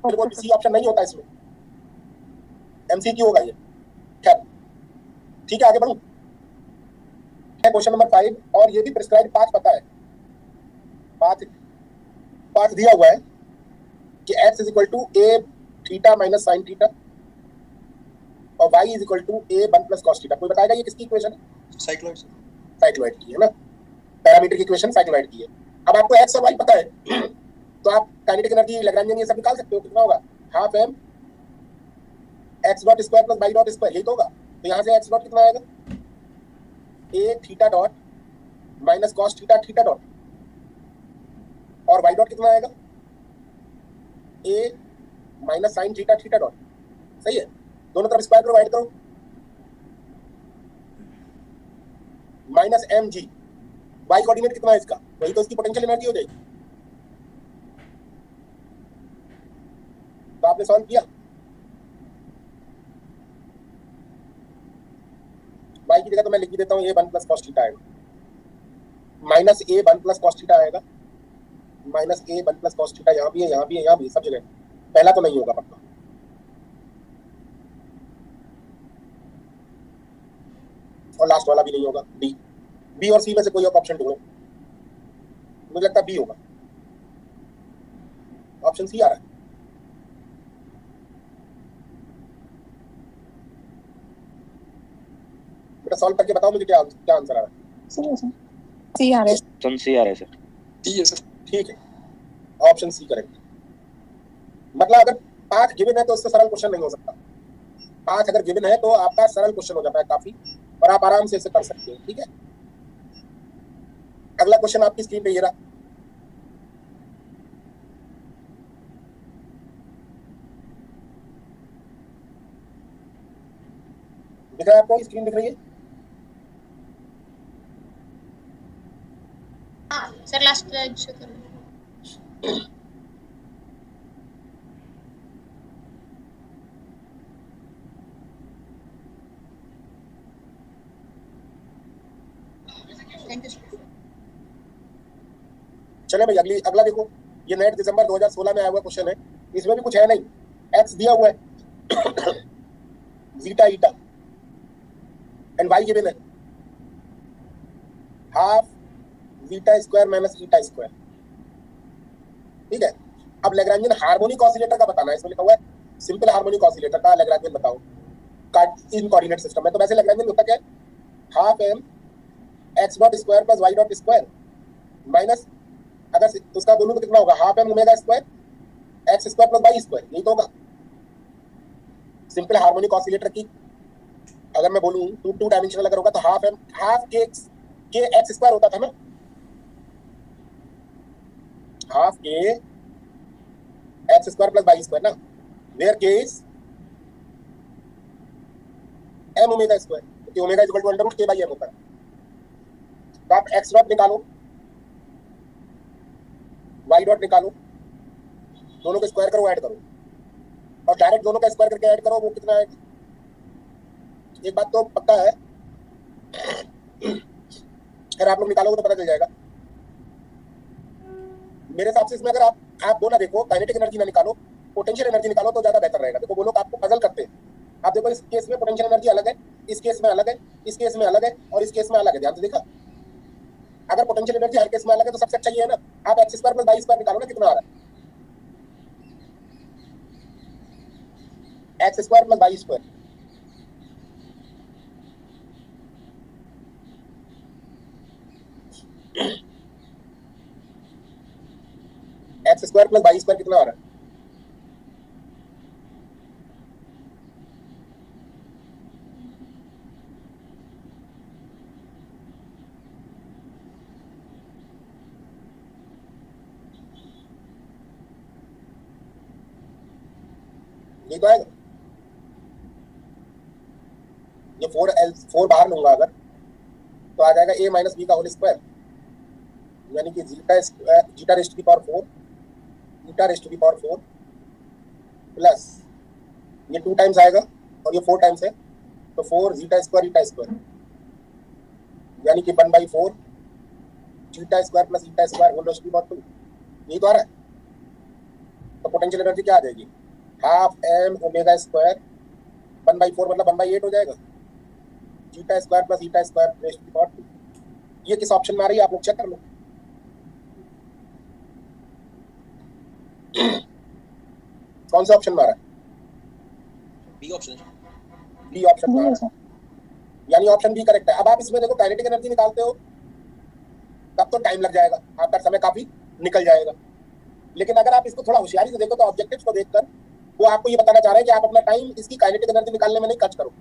फिर वो सी ऑप्शन नहीं होता, इसमें एमसीक्यू होगा ये। खैर ठीक है, आगे बढ़ूं। क्वेश्चन नंबर 5, और ये भी प्रिस्क्राइब्ड पाथ पता है। पाथ दिया हुआ है कि x is equal to a theta minus sine theta और y is equal to a 1 plus cos theta. कोई बताएगा ये किसकी इक्वेशन है? साइक्लॉइड की है ना, पैरामीटर की इक्वेशन साइक्लॉइड की है। अब आपको x और y पता है तो आप काइनेटिक एनर्जी, लैग्रेंजियन ये सब निकाल सकते हो। कितना होगा? Half m x dot square plus y dot square, यही तो होगा। तो यहाँ से x डॉट कितना आएगा? A theta dot minus cos theta theta dot, और y डॉट कितना आएगा? A minus sine theta theta dot. सही है, दोनों तरफ स्क्वायर करो, ऐड करो, minus m g. Y coordinate कितना है इसका? वही तो इसकी पोटेंशियल एनर्जी हो जाएगी। तो आपने सॉल्व किया। वाई की जगह तो मैं लिख देता हूँ ए 1 प्लस कॉस थीटा आएगा, माइनस ए 1 प्लस कॉस थीटा आएगा, माइनस ए 1 प्लस कॉस थीटा। यहाँ भी है, यहाँ भी है, यहाँ भी, सब जगह। पहला तो नहीं होगा पक्का। और लास्ट वाला भी नहीं होगा। डी, बी और सी में से कोई एक ऑप्शन ढूंढो। मुझे लगता है बी होगा। ऑप्शन सी आ रहा है। बेटा सॉल्व करके बताओ मुझे क्या आंसर आ रहा है। सी आ रहा है। ऑप्शन सी आ रहा है सर। डी है सर। ठीक है, ऑप्शन सी करेक्ट। मतलब अगर पाथ गिवन है तो उससे सरल क्वेश्चन नहीं हो सकता। पाथ अगर गिवन है तो आपका सरल क्वेश्चन हो जाता है काफी, और आप आराम से इसे कर सकते हो। ठीक है, अगला क्वेश्चन आपकी स्क्रीन पे ये रहा। दिख रहा है आपको? स्क्रीन दिख रही है? सर लास्ट स्लाइड शो करो। चले भाई अगला देखो। ये नेट दिसंबर 2016 में आया हुआ क्वेश्चन है। इसमें भी कुछ है नहीं, एक्स दिया हुआ है zeta eta and y given है half zeta square minus eta square. ठीक है, अब लैग्रेंजियन हार्मोनिक ऑसिलेटर का बताना है। इसमें लिखा हुआ है सिंपल हार्मोनिक ऑसिलेटर का लैग्रेंजियन बताओ इन कोऑर्डिनेट सिस्टम में। तो वैसे लैग्रेंजियन होता क्या है? Half m x dot square plus y dot square minus, अगर उसका दोनों को कितना होगा? Half m omega square x square plus y square, यही तो होगा। सिंपल हार्मोनिक ऑसिलेटर की अगर मैं बोलूं टू डायमेंशनल अगर होगा तो half m half k x square होता था ना, half k x square plus y square ना, where k is m omega square, क्योंकि omega is equal to under root k by m होता है। तो आप एक्स डॉट निकालो, वाई डॉट निकालो, दोनों को स्क्वायर करो, ऐड करो, और डायरेक्ट दोनों का स्क्वायर करके ऐड करो, वो कितना आएगा? एक बात तो पक्का है, अगर आप लोग निकालोगे तो पता चल जाएगा। मेरे हिसाब से इसमें अगर आप वो ना देखो, काइनेटिक एनर्जी ना निकालो, पोटेंशियल एनर्जी निकालो तो ज्यादा बेहतर रहेगा। देखो वो लोग आपको पजल करते हैं। आप देखो इस केस में पोटेंशियल एनर्जी अलग है, इस केस में अलग है, इस केस में अलग है और इस केस में अलग है। ध्यान से देखा, अगर पोटेंशियल एनर्जी हर केस में अलग है तो सबसे अच्छा ये है ना, आप x square plus y square निकालो ना, कितना आ रहा है, x square plus y square. X square plus y square कितना आ रहा है, ये तो आएगा। ये 4 बाहर लूंगा अगर तो आ जाएगा a माइनस बी का होल स्क्वायर, यानी कि जीटा रेस्ट की पावर 4 ईटा रेस्ट की पावर 4 प्लस ये 2 टाइम्स आएगा और ये 4 टाइम्स है तो 4 जीटा स्क्वायर ईटा स्क्वायर, यानी कि 1/4 zeta square plus eta square whole raised की पावर 2। यही तो आ रहा है। तो पोटेंशियल एनर्जी क्या आ जाएगी, हाफ m ओमेगा स्क्वायर 1/4 मतलब 1/8 हो जाएगा, zeta square plus eta square rest की पावर 2। ये किस ऑप्शन में आ रही है आप लोग चेक कर लो। कौन सा ऑप्शन में आ रहा है, बी ऑप्शन बी ऑप्शन में आ रहा है, यानी ऑप्शन बी करेक्ट है। अब आप इसमें देखो काइनेटिक एनर्जी निकालते हो तब तो टाइम लग जाएगा, आपका समय काफी निकल जाएगा। लेकिन अगर आप इसको थोड़ा होशियारी से देखो तो ऑब्जेक्टिव्स को देखकर वो आपको ये बताना चाह रहे हैं कि आप अपना टाइम इसकी काइनेटिक एनर्जी निकालने में नहीं खर्च करो,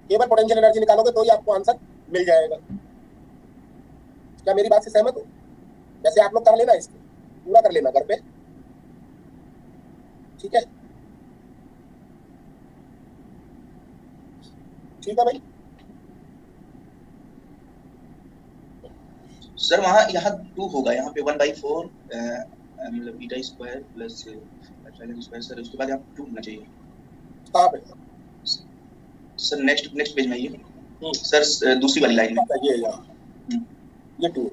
केवल पोटेंशियल एनर्जी निकालोगे तो ही आपको आंसर मिल जाएगा। क्या मेरी बात से सहमत हो? जैसे आप लोग कर लेना, इसको पूरा कर लेना घर पे, ठीक है? ठीक है भाई। सर वहाँ यहाँ 2 होगा, यहाँ पे 1/4 मतलब eta square plus epsilon square. Sir उसके बाद यहाँ 2 होना चाहिए। कहाँ पे सर नेक्स्ट पेज में आइए सर, दूसरी वाली लाइन में ये यहाँ ये 2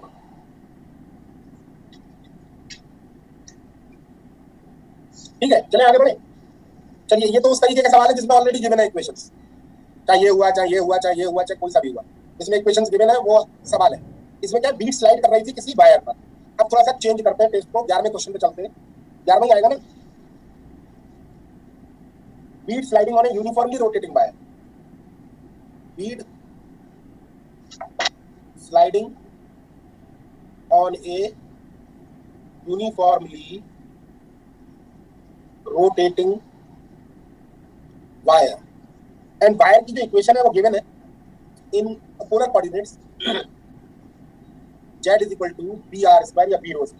ठीक है। चलिए आगे बढ़े। चलिए ये तो उस तरीके का सवाल है जिसमें ऑलरेडी गिवन है इक्वेशंस, चाहे ये हुआ चाहे ये हुआ चाहे ये हुआ चाहे कोई सा भी हुआ, इसमें इक्वेशंस गिवन है वो सवाल है। इसमें क्या बीट स्लाइड कर रही थी किसी वायर पर। अब थोड़ा सा चेंज करते हैं टेस्ट को, 11वें क्वेश्चन पे चलते हैं। 11वां आएगा ना, bead sliding on a uniformly rotating wire, bead sliding on a uniformly rotating wire, and wire की जो इक्वेशन है वो गिवन है in polar coordinates z is equal to br² या b rho²।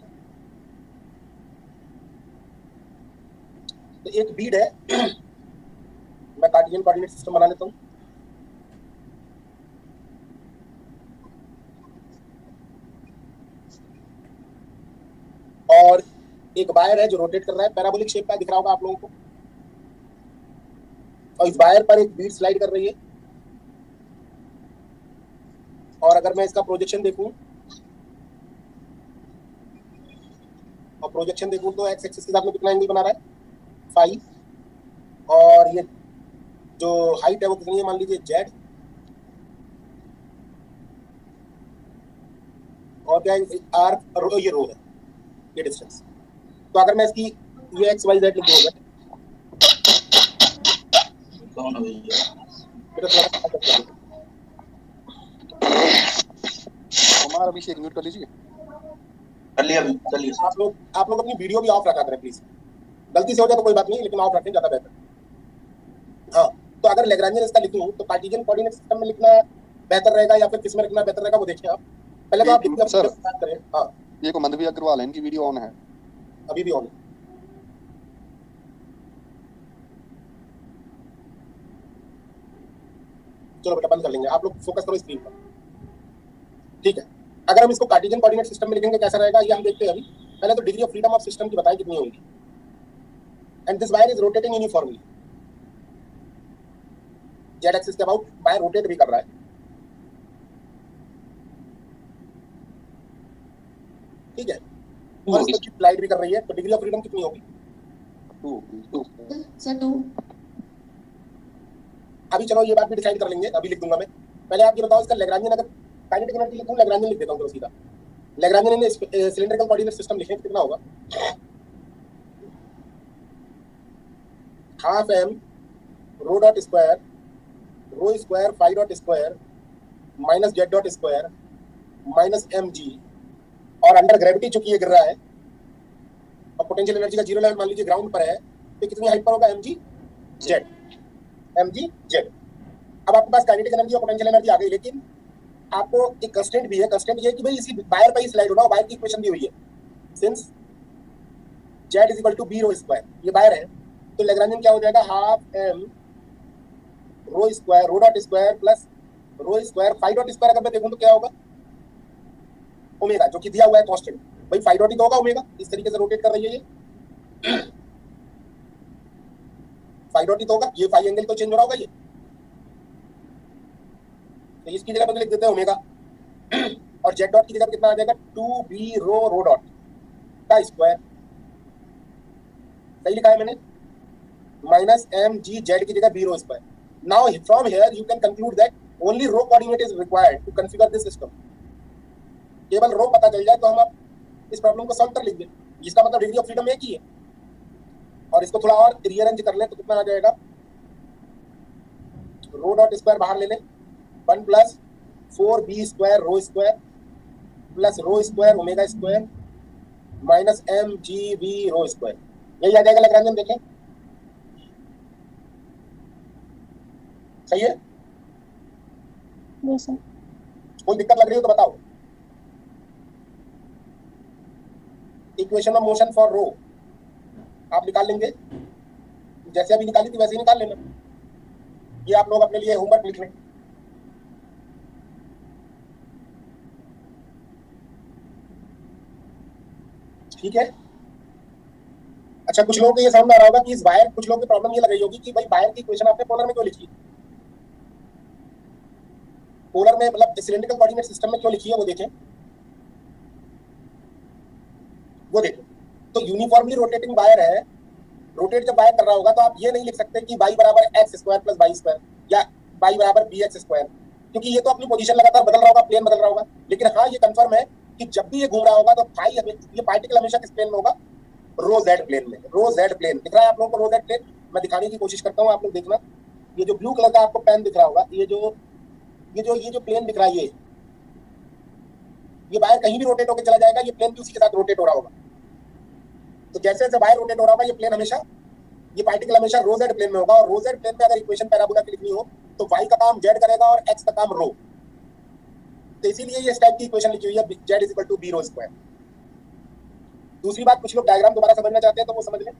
तो एक बीड है, मैं कार्टेशियन कोऑर्डिनेट सिस्टम बना लेता हूं। और एक वायर है जो रोटेट कर रहा है, पैराबोलिक शेप का दिख रहा होगा आप लोगों को, और इस वायर पर एक बीड स्लाइड कर रही है। और अगर मैं इसका प्रोजेक्शन देखूं और प्रोजेक्शन देखूं तो एक्स एक्सिस के साथ में कितना एंगल बना रहा है, 5, और ये जो हाइट है वो कितनी है मान लीजिए z, और क्या है r, और ये रो है, ये डिस्टेंस। तो अगर मैं इसकी ये x y z लिख दूंगा कौन है भैया, हमारा अभिषेक म्यूट कर लीजिए। कर लिया। आप लोग अपनी वीडियो भी ऑफ रखा करें प्लीज, गलती से हो जाए तो कोई बात नहीं, लेकिन ऑफ रखें ज्यादा बेहतर। हाँ, तो अगर लैग्रांजियन इसका लिखूं तो कार्टेशियन कोऑर्डिनेट सिस्टम में लिखना बेहतर रहेगा या फिर किस में लिखना बेहतर रहेगा वो देखिए आप। पहले तो आप लिखना स्टार्ट करें। हाँ, ये को मंदवी अग्रवाल है, इनकी वीडियो ऑन है, अभी भी ऑन है। चलो बेटा बंद कर लेंगे, आप लोग फोकस करो स्क्रीन पर, ठीक है? अगर हम इसको कार्टेशियन कोऑर्डिनेट सिस्टम में लिखेंगे कैसा रहेगा ये हम देखते हैं अभी। पहले तो degree of freedom of system की बताएं कितनी होगी। And this wire is rotating uniformly, Z axis के अबाउट बाय रोटेट भी कर रहा है। ठीक है, और इसको स्लाइड भी कर रही है, तो डिग्री ऑफ फ्रीडम कितनी होगी? 2 सर 2। अभी चलो ये बात भी डिसाइड कर लेंगे, अभी लिख दूंगा मैं। पहले आप ये बताओ इसका लैग्रांजियन, अगर काइनेटिक एनर्जी लिखूं, लैग्रांजियन लिख देता हूं तो सीधा। Lagrangian in cylindrical coordinate system लिखें, कितना होगा? Half m rho dot square rho square phi dot square minus z dot square minus mg, और अंडर ग्रेविटी चूंकि ये गिर रहा है और पोटेंशियल एनर्जी का जीरो लेवल मान लीजिए ग्राउंड पर है, तो कितनी हाइट पर होगा? mg z। अब आपके पास काइनेटिक एनर्जी और पोटेंशियल एनर्जी आ गई, लेकिन आपको एक कंस्टेंट भी है। कंस्टेंट ये है कि भाई इसी वायर पर ही स्लाइड होना, वायर की इक्वेशन दी हुई है, since z is equal to b rho square, ये वायर है, तो लैग्रांजियन क्या हो जाएगा? Half m rho square rho dot square plus rho square phi dot square. अगर मैं देखूं तो क्या होगा? ओमेगा, जो कि दिया हुआ है कांस्टेंट, भाई फाई डॉट ही तो होगा ओमेगा, इस तरीके से रोटेट कर रही है ये फाई डॉट ही तो होगा, ये फाई एंगल तो चेंज हो रहा होगा ये, तो इसकी जगह पर लिख देते हैं ओमेगा, और जेड डॉट की जगह कितना आ जाएगा? 2b रो डॉट का स्क्वायर, सही लिखा है मैंने, माइनस mg जेड की जगह b rho square. Now from here you can conclude that only rho coordinate is required to configure this system. केवल रो पता चल जाए तो हम अब इस प्रॉब्लम को सॉल्व कर लेंगे। इसका मतलब डिग्री ऑफ फ्रीडम एक ही है, और इसको थोड़ा और रीअरेंज कर ले तो कितना आ जाएगा? रो डॉट स्क्वायर बाहर ले ले, 1 plus 4b square rho square plus rho square omega square minus mgv rho square, यही आ जाएगा लैग्रांजियन। देखें सही है? Yes sir. कोई दिक्कत लग रही हो तो बताओ। Equation of motion for rho आप निकाल लेंगे, जैसे अभी निकाली थी वैसे ही निकाल लेना। ये आप लोग अपने लिए होमवर्क लिख लें। ठीक है, अच्छा कुछ लोगों को ये समझ में आ रहा होगा कि इस वायर, कुछ लोगों की प्रॉब्लम ये लग रही होगी कि भाई वायर की इक्वेशन आपने पोलर में क्यों लिखी? पोलर में मतलब सिलिंड्रिकल कोऑर्डिनेट सिस्टम में क्यों लिखी है वो देखें, वो देखें। तो यूनिफॉर्मली रोटेटिंग वायर है, रोटेट जब वायर कर रहा होगा तो आप ये नहीं लिख सकते कि y बराबर x square plus y square या y बराबर bx स्क्वायर, क्योंकि ये तो अपनी पोजीशन लगातार बदल रहा होगा, प्लेन बदल रहा होगा। लेकिन हाँ ये कंफर्म है कि जब भी ये घूम रहा होगा तो फाई, ये पार्टिकल हमेशा किस प्लेन में होगा? रो जेड प्लेन में। रो जेड प्लेन दिख रहा है आप लोगों को? रो जेड प्लेन मैं दिखाने की कोशिश करता हूँ, आप लोग देखना। ये जो ब्लू कलर का आपको पेन दिख रहा होगा, ये जो प्लेन दिख रहा है, ये वायर कहीं भी रोटेट होकर चला जाएगा, ये प्लेन भी उसी के साथ रोटेट हो रहा होगा। तो जैसे जैसे वायर रोटेट हो रहा होगा, ये प्लेन हमेशा, ये पार्टिकल हमेशा रो जेड प्लेन में होगा। और रो जेड प्लेन पे अगर इक्वेशन पैराबोला की लिखनी हो तो y का काम z करेगा और x का काम रो, तो इसीलिए ये इस टाइप की इक्वेशन लिखी हुई है, z is equal to b rho square. दूसरी बात, कुछ लोग डायग्राम दोबारा समझना चाहते हैं तो वो समझ लें।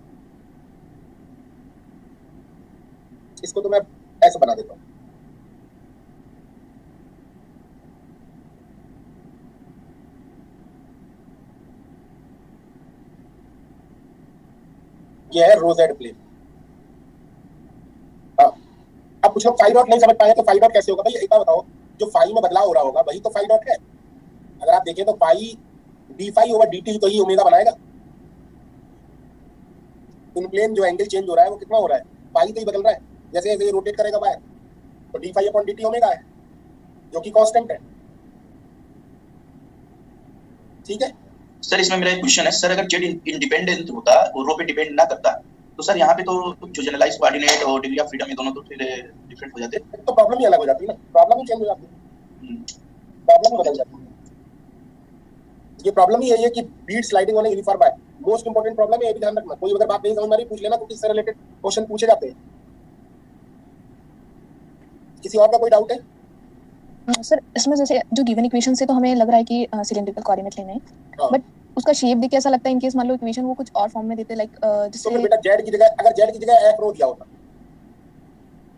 इसको तो मैं ऐसे बना देता हूँ। ये है रो जेड प्लेन। हाँ, अब कुछ लोग फाई डॉट नहीं समझ पाए तो फाई डॉट कैसे होगा? भाई एक बात बताओ, जो फाई में बदलाव हो रहा होगा वही तो फाई डॉट है। अगर आप देखें तो phi d phi over d t तो ही ओमेगा बनाएगा। इन प्लेन जो एंगल चेंज हो रहा है वो कितना हो रहा है? फाई तो ही बदल रहा है, जैसे जैसे रोटेट करेगा वायर, तो d phi upon d t omega है, जो कि कांस्टेंट है। ठीक है सर, इसमें मेरा एक क्वेश्चन है सर, अगर जेड इंडिपेंडेंट होता और रो पे डिपेंड ना करता तो सर यहाँ पे तो जो जनरलाइज कोऑर्डिनेट और डिग्री ऑफ फ्रीडम ये दोनों तो फिर डिफरेंट हो जाते, तो प्रॉब्लम ही अलग हो जाती है ना, प्रॉब्लम ही चेंज हो जाती है, प्रॉब्लम बदल जाती है। ये प्रॉब्लम ही यही है कि बीट स्लाइडिंग होने यूनिफॉर्म है, मोस्ट इंपोर्टेंट प्रॉब्लम है, ये भी ध्यान रखना। कोई अगर बात नहीं समझ में आ रही पूछ लेना, क्योंकि इससे रिलेटेड क्वेश्चन पूछे जाते हैं। किसी और का कोई डाउट है? सर इसमें जैसे जो गिवन इक्वेशन से तो हमें लग रहा है कि सिलिंड्रिकल कोऑर्डिनेट लेना है, बट उसका शेप देख के ऐसा लगता है इनकेस मान लो इक्वेशन वो कुछ और फॉर्म में देते, लाइक तो फिर बेटा जेड की जगह, अगर जेड की जगह एफ रो दिया होता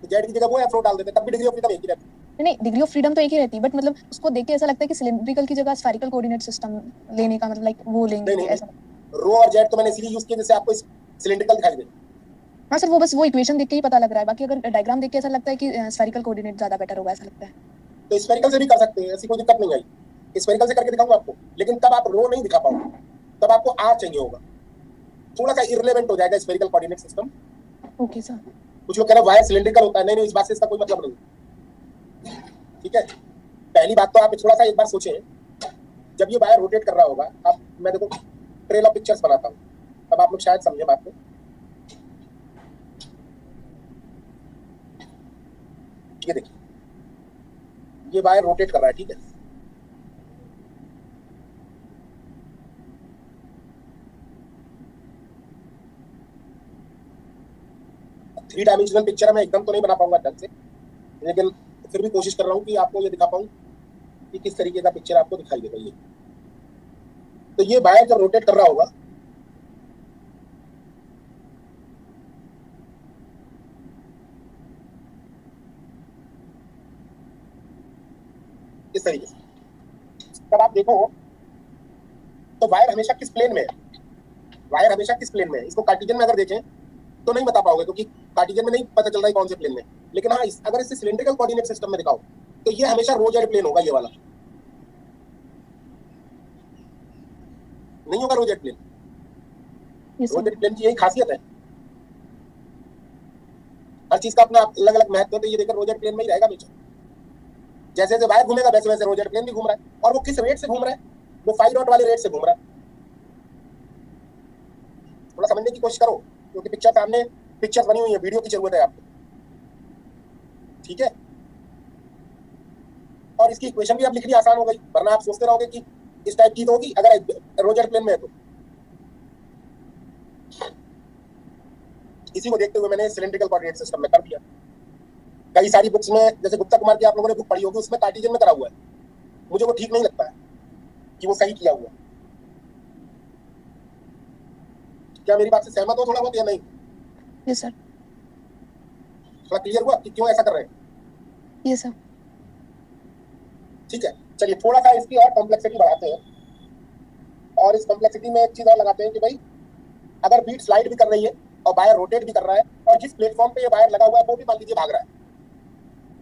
तो जेड की जगह वो एफ रो डाल देते, तब भी डिग्री ऑफ फ्रीडम एक ही रहती। नहीं, डिग्री ऑफ फ्रीडम तो एक ही रहती, बट मतलब उसको देख के ऐसा लगता है कि सिलिंड्रिकल की जगह स्फेरिकल कोऑर्डिनेट सिस्टम लेने का मतलब लाइक वो लेंगे नहीं, ऐसा। रो और जेड तो मैंने इसलिए यूज किया जैसे आपको सिलिंड्रिकल दिखाई दे। हाँ सर, वो बस वो इक्वेशन देख के ही पता लग रहा है, बाकी अगर डायग्राम देख के ऐसा लगता है कि स्फेरिकल कोऑर्डिनेट ज्यादा बेटर होगा, ऐसा लगता है। तो स्फेरिकल से भी कर सकते हैं, ऐसी कोई दिक्कत नहीं आई। स्फेरिकल से करके दिखाऊंगा आपको, लेकिन तब आप रो नहीं दिखा पाओगे, तब आपको आर चाहिए होगा, थोड़ा सा इररिलेवेंट हो जाएगा spherical coordinate system. Okay sir. कुछ लोग कह रहे हैं वायर सिलिंड्रिकल होता है, नहीं इस बात से इसका कोई मतलब नहीं। ठीक है, पहली बात तो आप थोड़ा सा एक बार सोचें, जब ये वायर रोटेट कर रहा होगा, अब मैं देखो ट्रेल ऑफ पिक्चर्स बनाता हूँ, तब आप लोग शायद समझे बात को। ये देखिए, ये वायर रोटेट कर रहा है, ठीक है, थ्री डायमेंशनल पिक्चर मैं एकदम तो नहीं बना पाऊंगा ढंग से, लेकिन फिर भी कोशिश कर रहा हूँ कि आपको ये दिखा पाऊँ कि किस तरीके का पिक्चर आपको दिखाई देगा। ये तो ये वायर जब रोटेट कर रहा होगा, इस तरीके से, तब आप देखो तो वायर हमेशा किस प्लेन में है, वायर हमेशा किस प्लेन में है। इसको कार्टेशियन में अगर देखें तो नहीं बता पाओगे, क्योंकि कार्टेशियन में नहीं पता चल रहा है कौन से प्लेन में, लेकिन हाँ अगर इसे सिलिंड्रिकल कोऑर्डिनेट सिस्टम में दिखाओ तो ये हमेशा रो जेड प्लेन होगा, ये वाला नहीं होगा रो जेड प्लेन। रो जेड प्लेन की यही खासियत है, हर चीज का अपना अलग अलग महत्व है, तो ये देखकर रो जेड प्लेन में ही रहेगा हमेशा। जैसे जैसे वायर घूमेगा वैसे वैसे रो जेड प्लेन भी घूम रहा है, और वो किस रेट से घूम रहा है, वो 5 नॉट वाले रेट से घूम रहा है। थोड़ा समझने की कोशिश करो, क्योंकि पिक्चर सामने पिक्चर्स बनी हुई है, वीडियो की जरूरत है आपको, ठीक है। और इसकी इक्वेशन भी अब लिखनी आसान हो गई, वरना आप सोचते रहोगे कि इस टाइप की तो होगी अगर रो जेड प्लेन में है तो। इसी को देखते हुए मैंने सिलिंड्रिकल कोऑर्डिनेट सिस्टम में कर दिया। कई सारी बुक्स में, जैसे गुप्ता कुमार की आप लोगों ने बुक पढ़ी होगी, उसमें कार्टेशियन में करा हुआ है, मुझे वो ठीक नहीं लगता है कि वो सही किया हुआ। क्या मेरी बात से सहमत हो थोड़ा बहुत या नहीं? Yes sir. थोड़ा क्लियर हुआ कि क्यों ऐसा कर रहे हैं? Yes sir. ठीक है, चलिए थोड़ा सा इसकी और कॉम्प्लेक्सिटी बढ़ाते हैं, और इस कॉम्प्लेक्सिटी में एक चीज और लगाते हैं कि भाई अगर बीट स्लाइड भी कर रही है और वायर रोटेट भी कर रहा है, और जिस प्लेटफॉर्म पे ये वायर लगा हुआ है वो भी मान लीजिए भाग रहा है,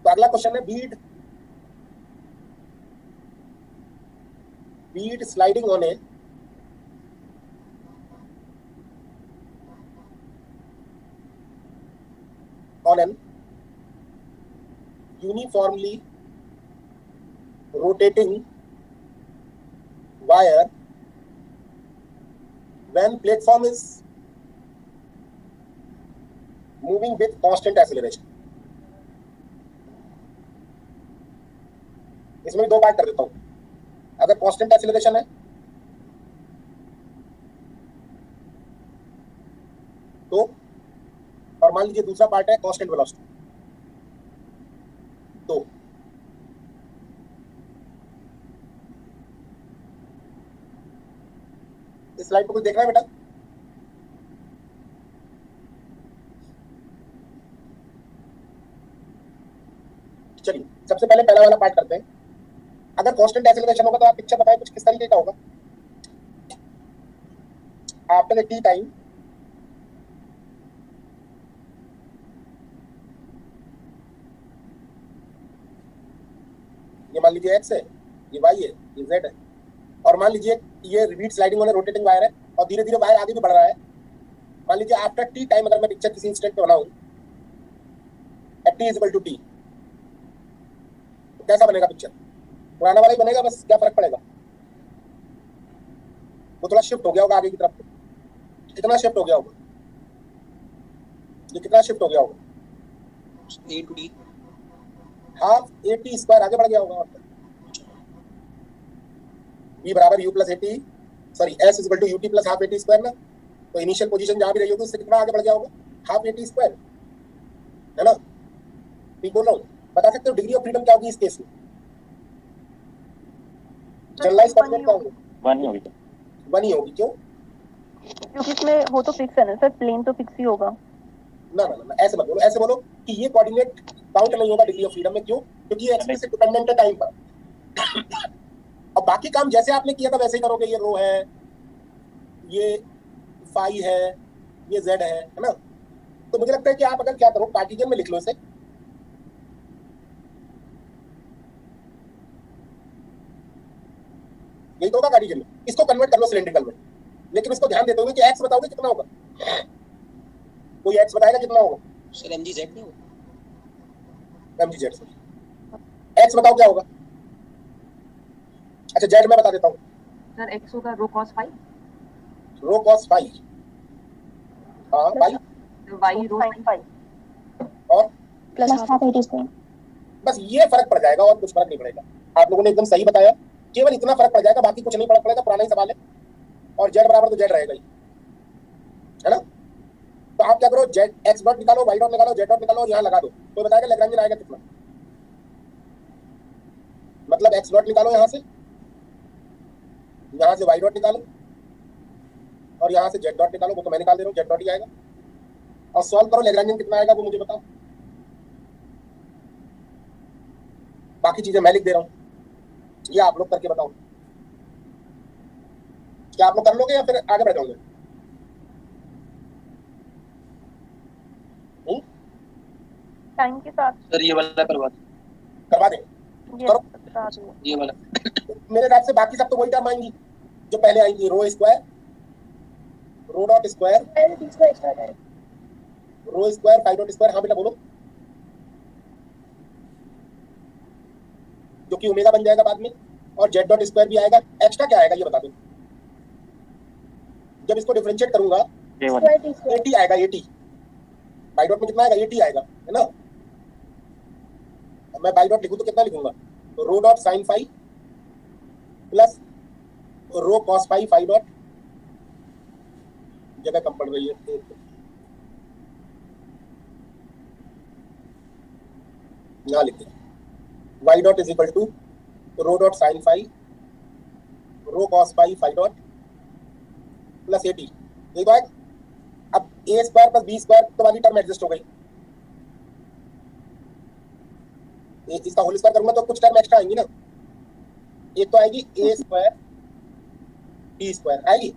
तो अगला क्वेश्चन है bead sliding on an uniformly rotating wire when platform is moving with constant acceleration। इसमें दो पार्ट कर देता हूं। अगर कांस्टेंट एक्सीलरेशन है तो, और मान लीजिए दूसरा पार्ट है कांस्टेंट वेलोसिटी, तो इस स्लाइड पर कुछ देख रहा है बेटा? चलिए सबसे पहले पहला वाला पार्ट करते हैं। अगर कांस्टेंट एक्सीलरेशन होगा तो आप पिक्चर बताएं कुछ किस तरीके का होगा। आफ्टर टी टाइम ये मान लीजिए एक्स है, ये वाई है, ये जेड है, और मान लीजिए ये रिपीट स्लाइडिंग वाले रोटेटिंग वायर है और धीरे धीरे वायर आगे भी बढ़ रहा है। मान लीजिए आफ्टर टी टाइम अगर मैं पिक्चर किसी इंस्टेंट पे बनाऊं at t is equal to t, तो कैसा बनेगा पिक्चर? पुराना वाला ही बनेगा, बस क्या फर्क पड़ेगा? वो थोड़ा शिफ्ट हो गया होगा आगे की तरफ। कितना शिफ्ट हो गया होगा? ये कितना शिफ्ट हो गया होगा? A to d, half a t square आगे बढ़ गया होगा। और b बराबर u plus a t, sorry s is equal to ut plus half a t square ना, तो इनिशियल पोजीशन जहां भी रही होगी उससे कितना आगे बढ़ गया होगा? हाफ ए टी स्क्वायर, है ना? ठीक बोल रहा हूँ? बता सकते हो डिग्री ऑफ फ्रीडम क्या होगी इस केस में? जनरलाइज कोऑर्डिनेट क्या होगी? 1 ही होगी। क्यों? क्योंकि इसमें वो तो फिक्स है ना सर, प्लेन तो फिक्स ही होगा। ना ना ना, ऐसे मत बोलो, ऐसे बोलो कि ये कोऑर्डिनेट काउंट नहीं होगा डिग्री ऑफ फ्रीडम में। क्यों? क्योंकि ये एक्सिस से डिपेंडेंट है टाइम पर, और बाकी काम जैसे आपने किया था वैसे ही करोगे। ये रो है, ये फाई है, ये जेड है ना, तो मुझे लगता है कि आप अगर क्या करो, कार्टेशियन में लिख लो इसे, यही तो होगा कार्टेशियन में, इसको कन्वर्ट कर लो सिलेंड्रिकल में, लेकिन इसको ध्यान देते हुए कि एक्स बताओगे कितना होगा, कोई एक्स बताएगा कितना होगा? सर mgz नहीं होगा? mgz से एक्स बताओ क्या होगा? अच्छा जेड मैं बता देता हूँ सर एक्स होगा rho cos phi, rho cos phi, हाँ phi, y rho sine phi और प्लस हाफ एटी स्क्वायर। बस ये फर्क पड़ जाएगा और कुछ फर्क नहीं पड़ेगा। आप लोगों ने एकदम सही बताया, केवल इतना फर्क पड़ जाएगा, बाकी कुछ नहीं फर्क पड़ेगा, पुराना ही सवाल है। और जेड बराबर तो जेड रहेगा ही, है ना? तो आप क्या करो, जेड एक्स डॉट निकालो, वाई डॉट निकालो, जेड डॉट निकालो और यहाँ लगा दो, तो बताएगा लैग्रेंजियन आएगा कितना। मतलब एक्स डॉट निकालो यहाँ से वाई डॉट निकालो और यहाँ से जेड डॉट निकालो, वो तो मैं निकाल दे रहा हूँ, जेड डॉट ही आएगा। और सॉल्व करो, लैग्रेंजियन कितना आएगा वो मुझे बताओ। बाकी चीजें मैं लिख दे रहा हूँ, ये आप लोग करके बताओ। क्या आप लोग कर लोगे या फिर आगे बढ़ जाओगे? टाइम के साथ सर ये वाला करवा दो, करवा दें, ये करो। बता दो। ये वाला। मेरे हिसाब से बाकी सब तो वही टर्म आएंगी जो पहले आई थी, रो square, rho dot square, rho square, phi dot square, हाँ बेटा बोलो, जो कि ओमेगा बन जाएगा बाद में, और जेड डॉट स्क्वायर भी आएगा। एक्स्ट्रा क्या आएगा ये बता दो, जब इसको डिफरेंशिएट करूंगा ये वाला। 80 आएगा, 80 बाई डॉट में कितना आएगा? 80 आएगा, है ना? अब मैं बाई डॉट लिखूं तो कितना लिखूंगा? तो rho dot sine phi plus rho cos phi, phi dot, जगह कम पड़ रही है, यहाँ लिख दें y dot is equal to rho dot sine phi rho cos phi, phi dot plus 80। एक बार अब a square plus b square तो वाली टर्म एडजस्ट हो गई, इसका होल स्क्वायर करूंगा तो कुछ टर्म एक्स्ट्रा आएंगी ना। एक तो आएगी ए स्क्वायर बी स्क्वायर आएगी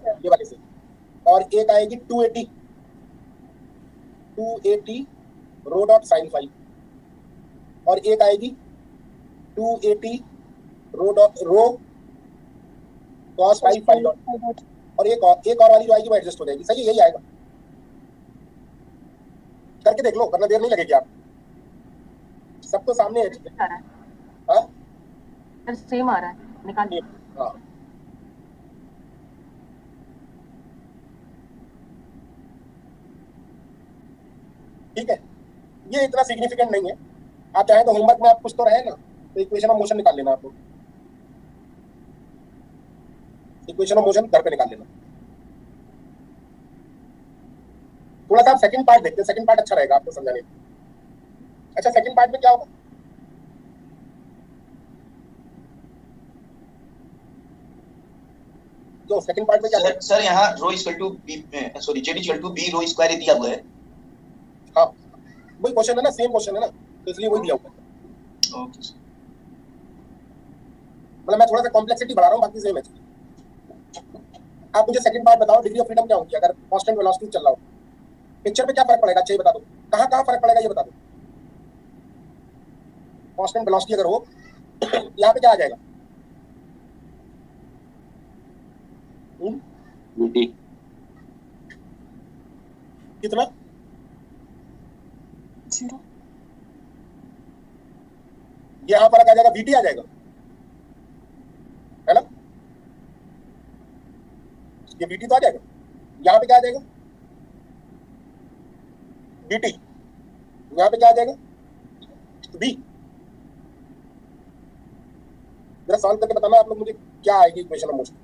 ये वाले से, और एक आएगी 280 रो डॉट साइन फाई, और एक आएगी 280 rho cos phi, phi dot, और एक और वाली जो आएगी वो एडजस्ट हो जाएगी। सही है, यही आएगा, करके देख लो, वरना देर नहीं लगेगी। आप सब तो सामने है। हाँ सर सेम आ रहा है, निकालिए। हाँ ठीक है, ये इतना सिग्निफिकेंट नहीं है। आप चाहें तो होमवर्क में आप कुछ तो रहे ना, तो इक्वेशन ऑफ मोशन निकाल लेना, आप लोग इक्वेशन ऑफ मोशन घर पे निकाल लेना। थोड़ा सा आप सेकंड पार्ट देखते हैं, सेकंड पार्ट अच्छा रहेगा आपको समझाने में। अच्छा सेकंड पार्ट में क्या होगा? जो सेकंड पार्ट में क्या है? सर यहाँ rho equal to b, sorry z equal to b rho square दिया हुआ है। हाँ वही क्वेश्चन है ना, सेम क्वेश्चन है ना, तो इसलिए वही दिया हुआ है। Okay sir. मतलब मैं थोड़ा सा कॉम्प्लेक्सिटी बढ़ा रहा हूँ, बाकी सेम है। आप मुझे सेकंड पार्ट बताओ, डिग्री ऑफ फ्रीडम क्या होगी अगर कांस्टेंट वेलोसिटी चल रहा हो? पिक्चर पे क्या फर्क पड़ेगा? अच्छा ये बता दो, कहाँ कहाँ फर्क पड़ेगा ये बता दो। कांस्टेंट वेलोसिटी अगर हो यहाँ पे क्या आ जाएगा? वीटी कितना? 0। यहाँ फर्क आ जाएगा, वीटी आ जाएगा, है ना? ये वीटी तो आ जाएगा, यहाँ पे क्या आ जाएगा? वीटी, यहाँ पे क्या आ जाएगा? वी। जरा सॉल्व करके बताना आप लोग मुझे क्या आएगी इक्वेशन ऑफ मोशन।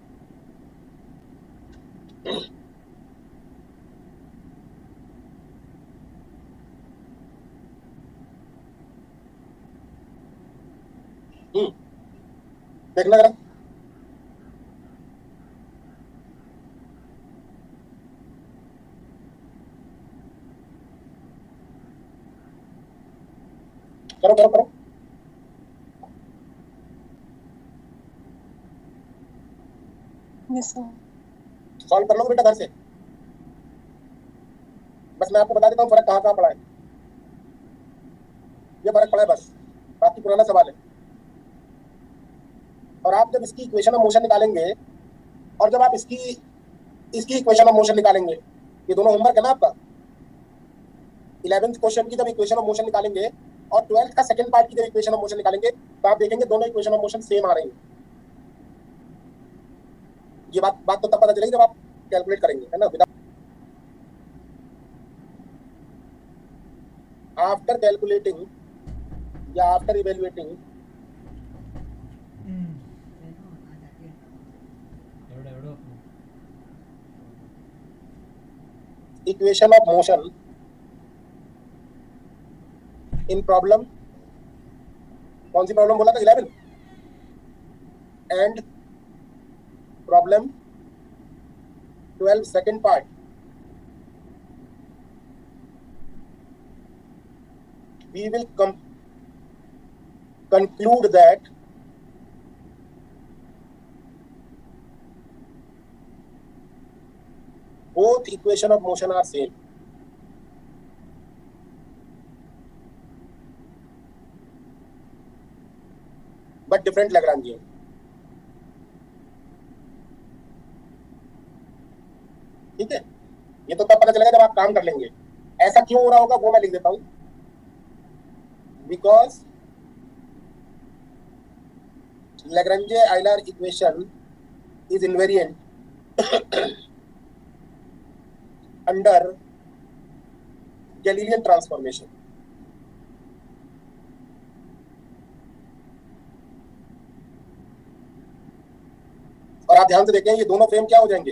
देखना जरा, करो करो करो। Yes sir. सॉल्व कर लो बेटा घर से। बस मैं आपको बता देता हूँ फर्क कहाँ पड़ा है। ये फर्क पड़ा है बस, बाकी पुराना सवाल है। और आप जब इसकी इक्वेशन ऑफ मोशन निकालेंगे और जब आप इसकी इक्वेशन ऑफ मोशन निकालेंगे, ये दोनों होमवर्क है ना आपका। 11th क्वेश्चन की जब इक्वेशन ऑफ मोशन निकालेंगे और 12th का सेकंड पार्ट की जब इक्वेशन ऑफ मोशन निकालेंगे तो आप देखेंगे दोनों इक्वेशन ऑफ मोशन सेम आ रही है। ये बात तो तब पता चलेगी जब आप कैलकुलेट करेंगे, है ना। आफ्टर कैलकुलेटिंग या after evaluating equation of motion in problem, कौन सी प्रॉब्लम बोला था 11 and problem 12 second part, we will conclude that both equation of motion are same. But different Lagrangian. ठीक है, ये तो तब पता चलेगा जब आप काम कर लेंगे। ऐसा क्यों हो रहा होगा वो मैं लिख देता हूं। Because Lagrange-Euler equation is invariant under Galilean transformation. और आप ध्यान से देखें, ये दोनों फ्रेम क्या हो जाएंगे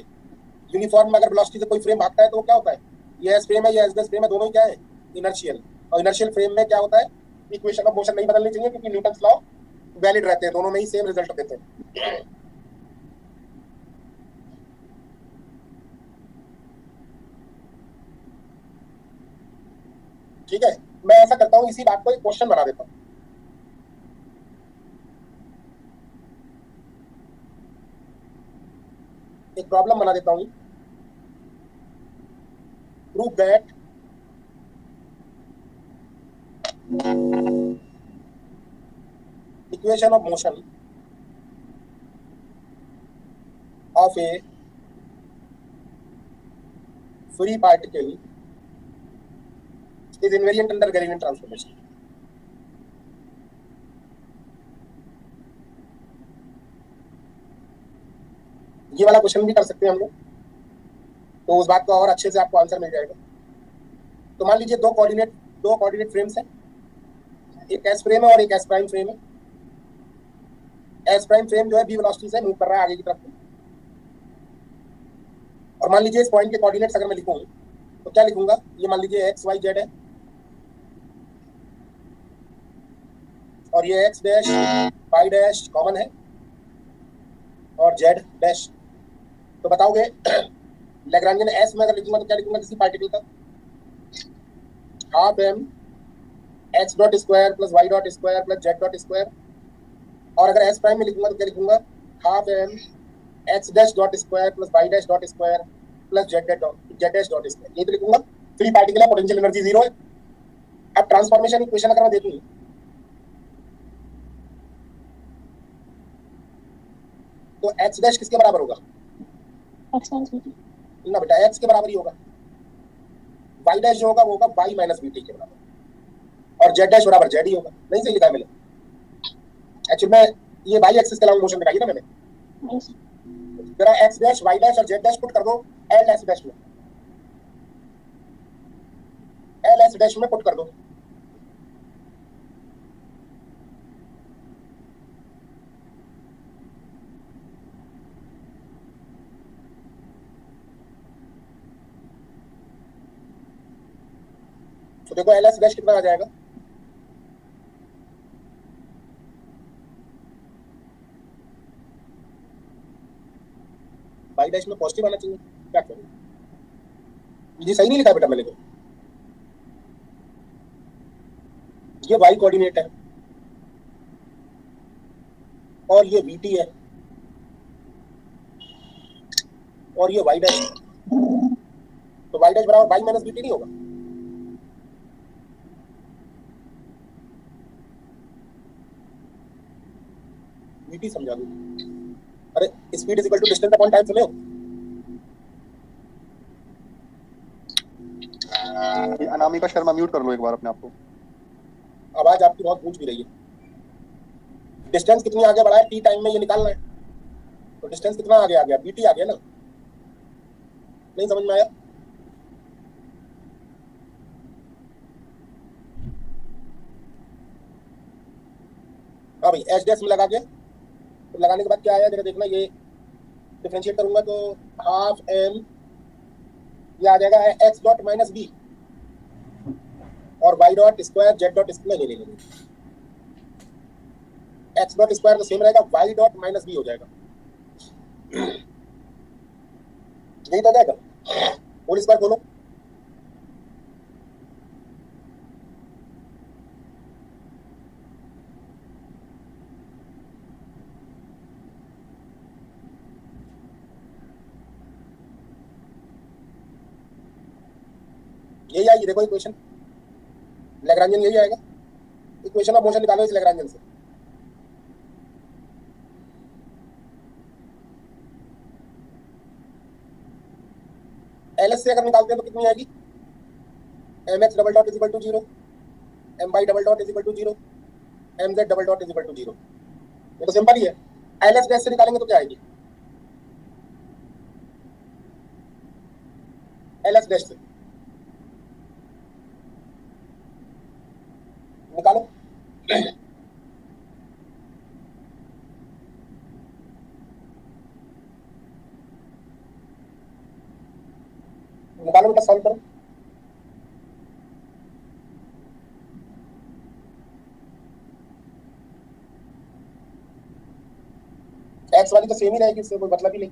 यूनिफॉर्म में। अगर वेलोसिटी से कोई फ्रेम भागता है तो वो क्या होता है, ये एस फ्रेम है, ये एस बेस फ्रेम है, दोनों ही क्या है, इनर्शियल। और इनर्शियल फ्रेम में क्या होता है, इक्वेशन ऑफ मोशन नहीं बदलनी चाहिए क्योंकि न्यूटन्स लॉ वैलिड रहते हैं, दोनों में ही सेम रिजल्ट देते हैं। ठीक है, मैं ऐसा करता हूं, इसी बात को एक क्वेश्चन बना देता हूं। एक प्रॉब्लम बना देता हूं। Prove that equation of motion of a free particle is invariant under Galilean transformation. ये वाला क्वेश्चन भी कर सकते हैं हम लोग, तो उस बात को और अच्छे से आपको आंसर मिल जाएगा। तो मान लीजिए दो कोऑर्डिनेट फ्रेम्स हैं, एक एस फ्रेम है और एक एस प्राइम फ्रेम है। एस प्राइम फ्रेम जो है v वेलोसिटी से मूव कर रहा है आगे की तरफ। और मान लीजिए इस पॉइंट के कोऑर्डिनेट्स अगर मैं लिखूं तो क्या लिखूंगा, ये मान लीजिए x y z है और ये x dash y dash common है और z डैश। तो बताओगे लैग्रांजियन s में अगर लिखूंगा तो क्या लिखूंगा किसी पार्टिकल का, half m x dot square plus y dot square plus z dot square. और अगर s प्राइम में लिखूंगा तो क्या लिखूंगा, half m x dash dot square plus y dash dot square plus z dash dot square. ये तो लिखूंगा। फ्री पार्टिकल है, पोटेंशियल एनर्जी 0 है। अब ट्रांसफॉर्मेशन इक्वेशन अगर मैं देखूं तो x डैश किसके बराबर होगा, ना बेटा x के बराबर ही होगा। y डैश जो होगा वो होगा y माइनस vt के बराबर और z डैश बराबर z ही होगा। नहीं सही लिखा है मैंने, एक्चुअली में ये y एक्सिस के अलावा मोशन दिखाई ना मैंने। जरा x डैश y डैश और z डैश पुट कर दो l s डैश में, l s डैश में पुट कर दो। तो देखो एल एस डैश कितना आ जाएगा, वाई डैश में पॉजिटिव आना चाहिए। क्या करूं, ये सही नहीं लिखा बेटा मैंने तो। ये वाई कोऑर्डिनेट है और ये वीटी है और ये वाई डैश, तो वाई डैश बराबर वाई माइनस वीटी नहीं होगा। vt समझा दूं। अरे speed is equal to distance upon time सुने हो? अनामिका शर्मा म्यूट कर लो एक बार अपने आप को। आवाज आपकी बहुत गूंज भी रही है। डिस्टेंस कितनी आगे बढ़ा है टी टाइम में ये निकालना है, तो डिस्टेंस कितना आगे आ गया? बीटी आ गया ना? नहीं समझ में आया? हाँ भाई एच डैश में लगा के, तो लगाने के बाद क्या आया जरा देखना। ये डिफरेंशिएट करूंगा तो हाफ एम ये आ जाएगा एक्स डॉट माइनस बी और y dot square z dot square ले लेंगे। एक्स डॉट स्क्वायर तो सेम रहेगा, वाई डॉट माइनस बी हो जाएगा। यही तो जाएगा। होल स्क्वायर खोलो, यही आएगी। देखो इक्वेशन लैग्रांजियन यही आएगा। इक्वेशन ऑफ मोशन निकालो इस लैग्रांजियन से। एलएस से अगर निकालते हैं तो कितनी आएगी? mx double dot is equal to 0, my double dot is equal to 0, mz double dot is equal to 0। ये तो सिंपल ही है। एलएस डैश से निकालेंगे तो क्या आएगी? एलएस डैश से निकालो। निकालो बेटा, सॉल्व करो। एक्स वाली तो सेम ही रहेगी, इससे कोई मतलब ही नहीं,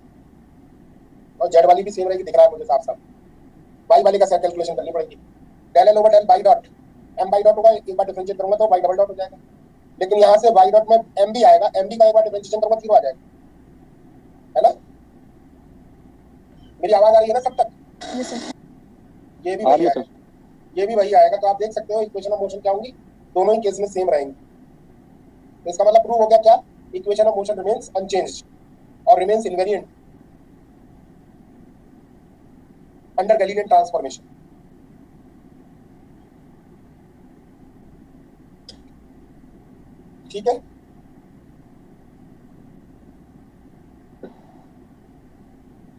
और जेड वाली भी सेम रहेगी, दिख रहा है मुझे साफ साफ। वाई वाली का सेट कैलकुलेशन करनी पड़ेगी। Del l over del y dot m y dot होगा, एक बार डिफरेंशिएट करूंगा तो वाई डबल डॉट हो जाएगा। लेकिन यहाँ से वाई डॉट में एम भी आएगा, एम बी का एक बार डिफरेंशिएशन करूंगा 0 आ जाएगा, है ना? मेरी आवाज आ रही है ना सब तक? Yes sir. ये भी वही आएगा, ये भी वही आएगा। तो आप देख सकते हो इक्वेशन ऑफ मोशन क्या होंगी, दोनों ही केस में सेम रहेंगी। तो इसका मतलब प्रूव हो गया क्या? Equation of motion remains unchanged और remains invariant under Galilean transformation. ठीक है,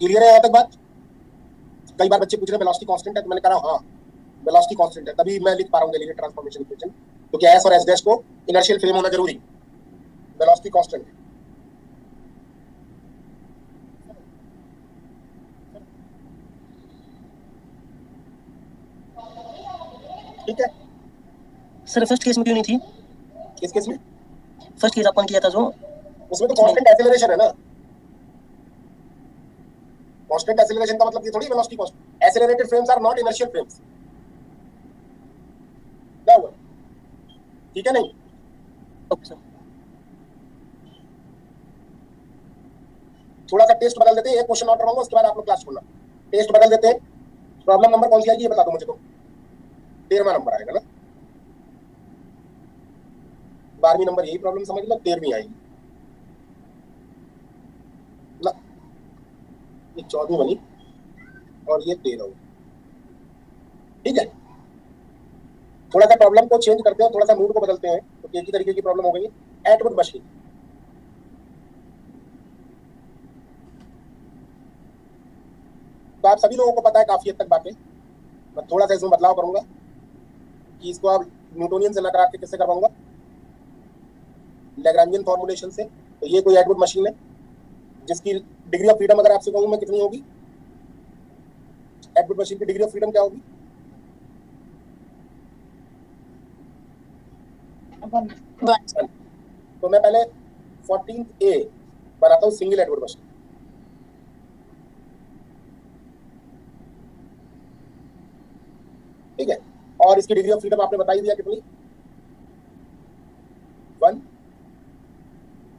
क्लियर है यहाँ तक बात? कई बार बच्चे पूछ रहे हैं वेलोसिटी कांस्टेंट है, तो मैंने कहा हाँ वेलोसिटी कांस्टेंट है, तभी मैं लिख पा रहा हूँ गैलीलियन ट्रांसफॉर्मेशन इक्वेशन। तो क्या एस और एस डैश को इनर्शियल फ्रेम होना जरूरी, वेलोसिटी कांस्टेंट। ठीक है सर फर्स्ट केस में क्यों नहीं थी? किस केस में? फर्स्ट केस अपन किया था जो, उसमें तो कांस्टेंट एक्सेलरेशन है ना। कांस्टेंट एक्सेलरेशन का मतलब ये थोड़ी velocity constant. Accelerated frames are not inertial frames. क्या हुआ? ठीक है नहीं? Okay sir. थोड़ा सा टेस्ट बदल देते हैं, एक क्वेश्चन और करवाऊंगा, उसके बाद आप लोग क्लास छोड़ना। टेस्ट बदल देते हैं। प्रॉब्लम नंबर कौन सी आएगी ये बता दो मुझे। तो 13वां नंबर आएगा ना? 12वीं नंबर यही प्रॉब्लम समझ लो, 13वीं आएगी ना। ये 14वीं बनी और ये 13वीं। ठीक है, थोड़ा सा प्रॉब्लम को चेंज करते हैं, थोड़ा सा मूड को बदलते हैं, तो एक ही तरीके की प्रॉब्लम हो गई। एटवुड मशीन, तो आप सभी लोगों को पता है काफी हद तक बातें। मैं थोड़ा सा इसमें बदलाव करूंगा कि इसको आप न्यूटोनियन से ना करा के किससे करवाऊंगा? लैग्रांजियन फॉर्मूलेशन से। तो ये कोई एटवुड मशीन है जिसकी डिग्री ऑफ फ्रीडम अगर आपसे कहूं मैं कितनी होगी? एटवुड मशीन की डिग्री ऑफ फ्रीडम क्या होगी? 1। तो मैं पहले 14A बनाता हूँ सिंगल एटवुड मशीन। ठीक है, और इसकी डिग्री ऑफ फ्रीडम आपने बता ही दिया कितनी? 1।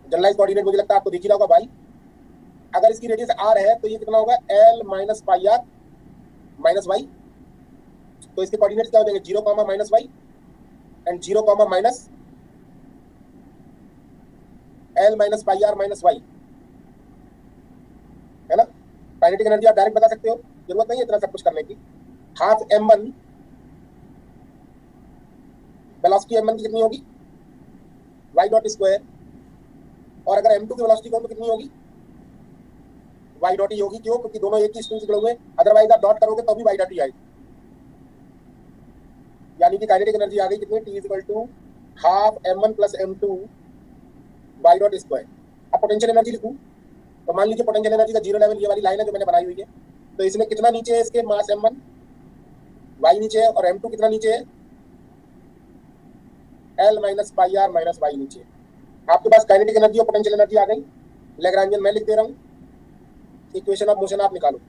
जनरलाइज कोऑर्डिनेट मुझे लगता है आपको दिख ही रहा होगा भाई। अगर इसकी रेडियस r है तो ये कितना होगा? l minus pi r minus y. तो इसके कोऑर्डिनेट्स क्या हो जाएंगे? 0 comma minus y and 0 comma minus L minus pi r minus y, है ना। काइनेटिक एनर्जी आप डायरेक्ट बता सकते हो, जरूरत नहीं है इतना सब कुछ करने की। हाफ m1 वेलोसिटी m1 की कितनी होगी, y डॉट स्क्वायर, और अगर m2 की वेलोसिटी कहो तो कितनी होगी, y डॉट ही होगी। क्यों? क्योंकि दोनों एक ही स्ट्रिंग से जुड़े हुए हैं, अदरवाइज आप डॉट करोगे तो भी y डॉट ही आएगी। यानी कि काइनेटिक एनर्जी आ गई कितनी, T equal to half m1 plus m2 y dot square. अब पोटेंशियल एनर्जी लिखूं तो मान लीजिए पोटेंशियल एनर्जी का जीरो लेवल ये वाली लाइन है जो मैंने बनाई हुई है, तो इसमें कितना नीचे है, इसके मास m1 y नीचे है, और m2 कितना नीचे है, L minus pi r minus y नीचे है। आपके पास काइनेटिक एनर्जी और पोटेंशियल एनर्जी आ गई। लैग्रांजियन मैं लिख दे रहा हूँ, इक्वेशन ऑफ मोशन आप निकालो।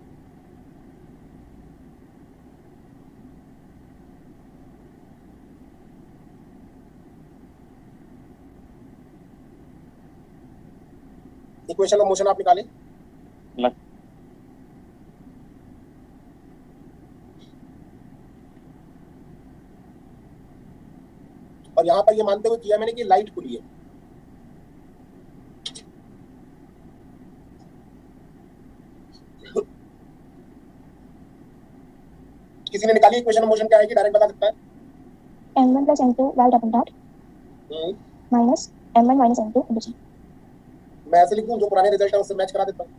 इक्वेशन ऑफ मोशन आप निकालें। और यहां पर ये मानते हुए किया मैंने कि लाइट खुली है। किसी ने निकाली इक्वेशन ऑफ मोशन क्या आएगी, डायरेक्ट बता सकता है। m1 plus m2 y dot dot minus m1 minus m2 into g। मैं ऐसे लिखूं, जो पुराने रिजल्ट है उससे मैच करा देता हूं।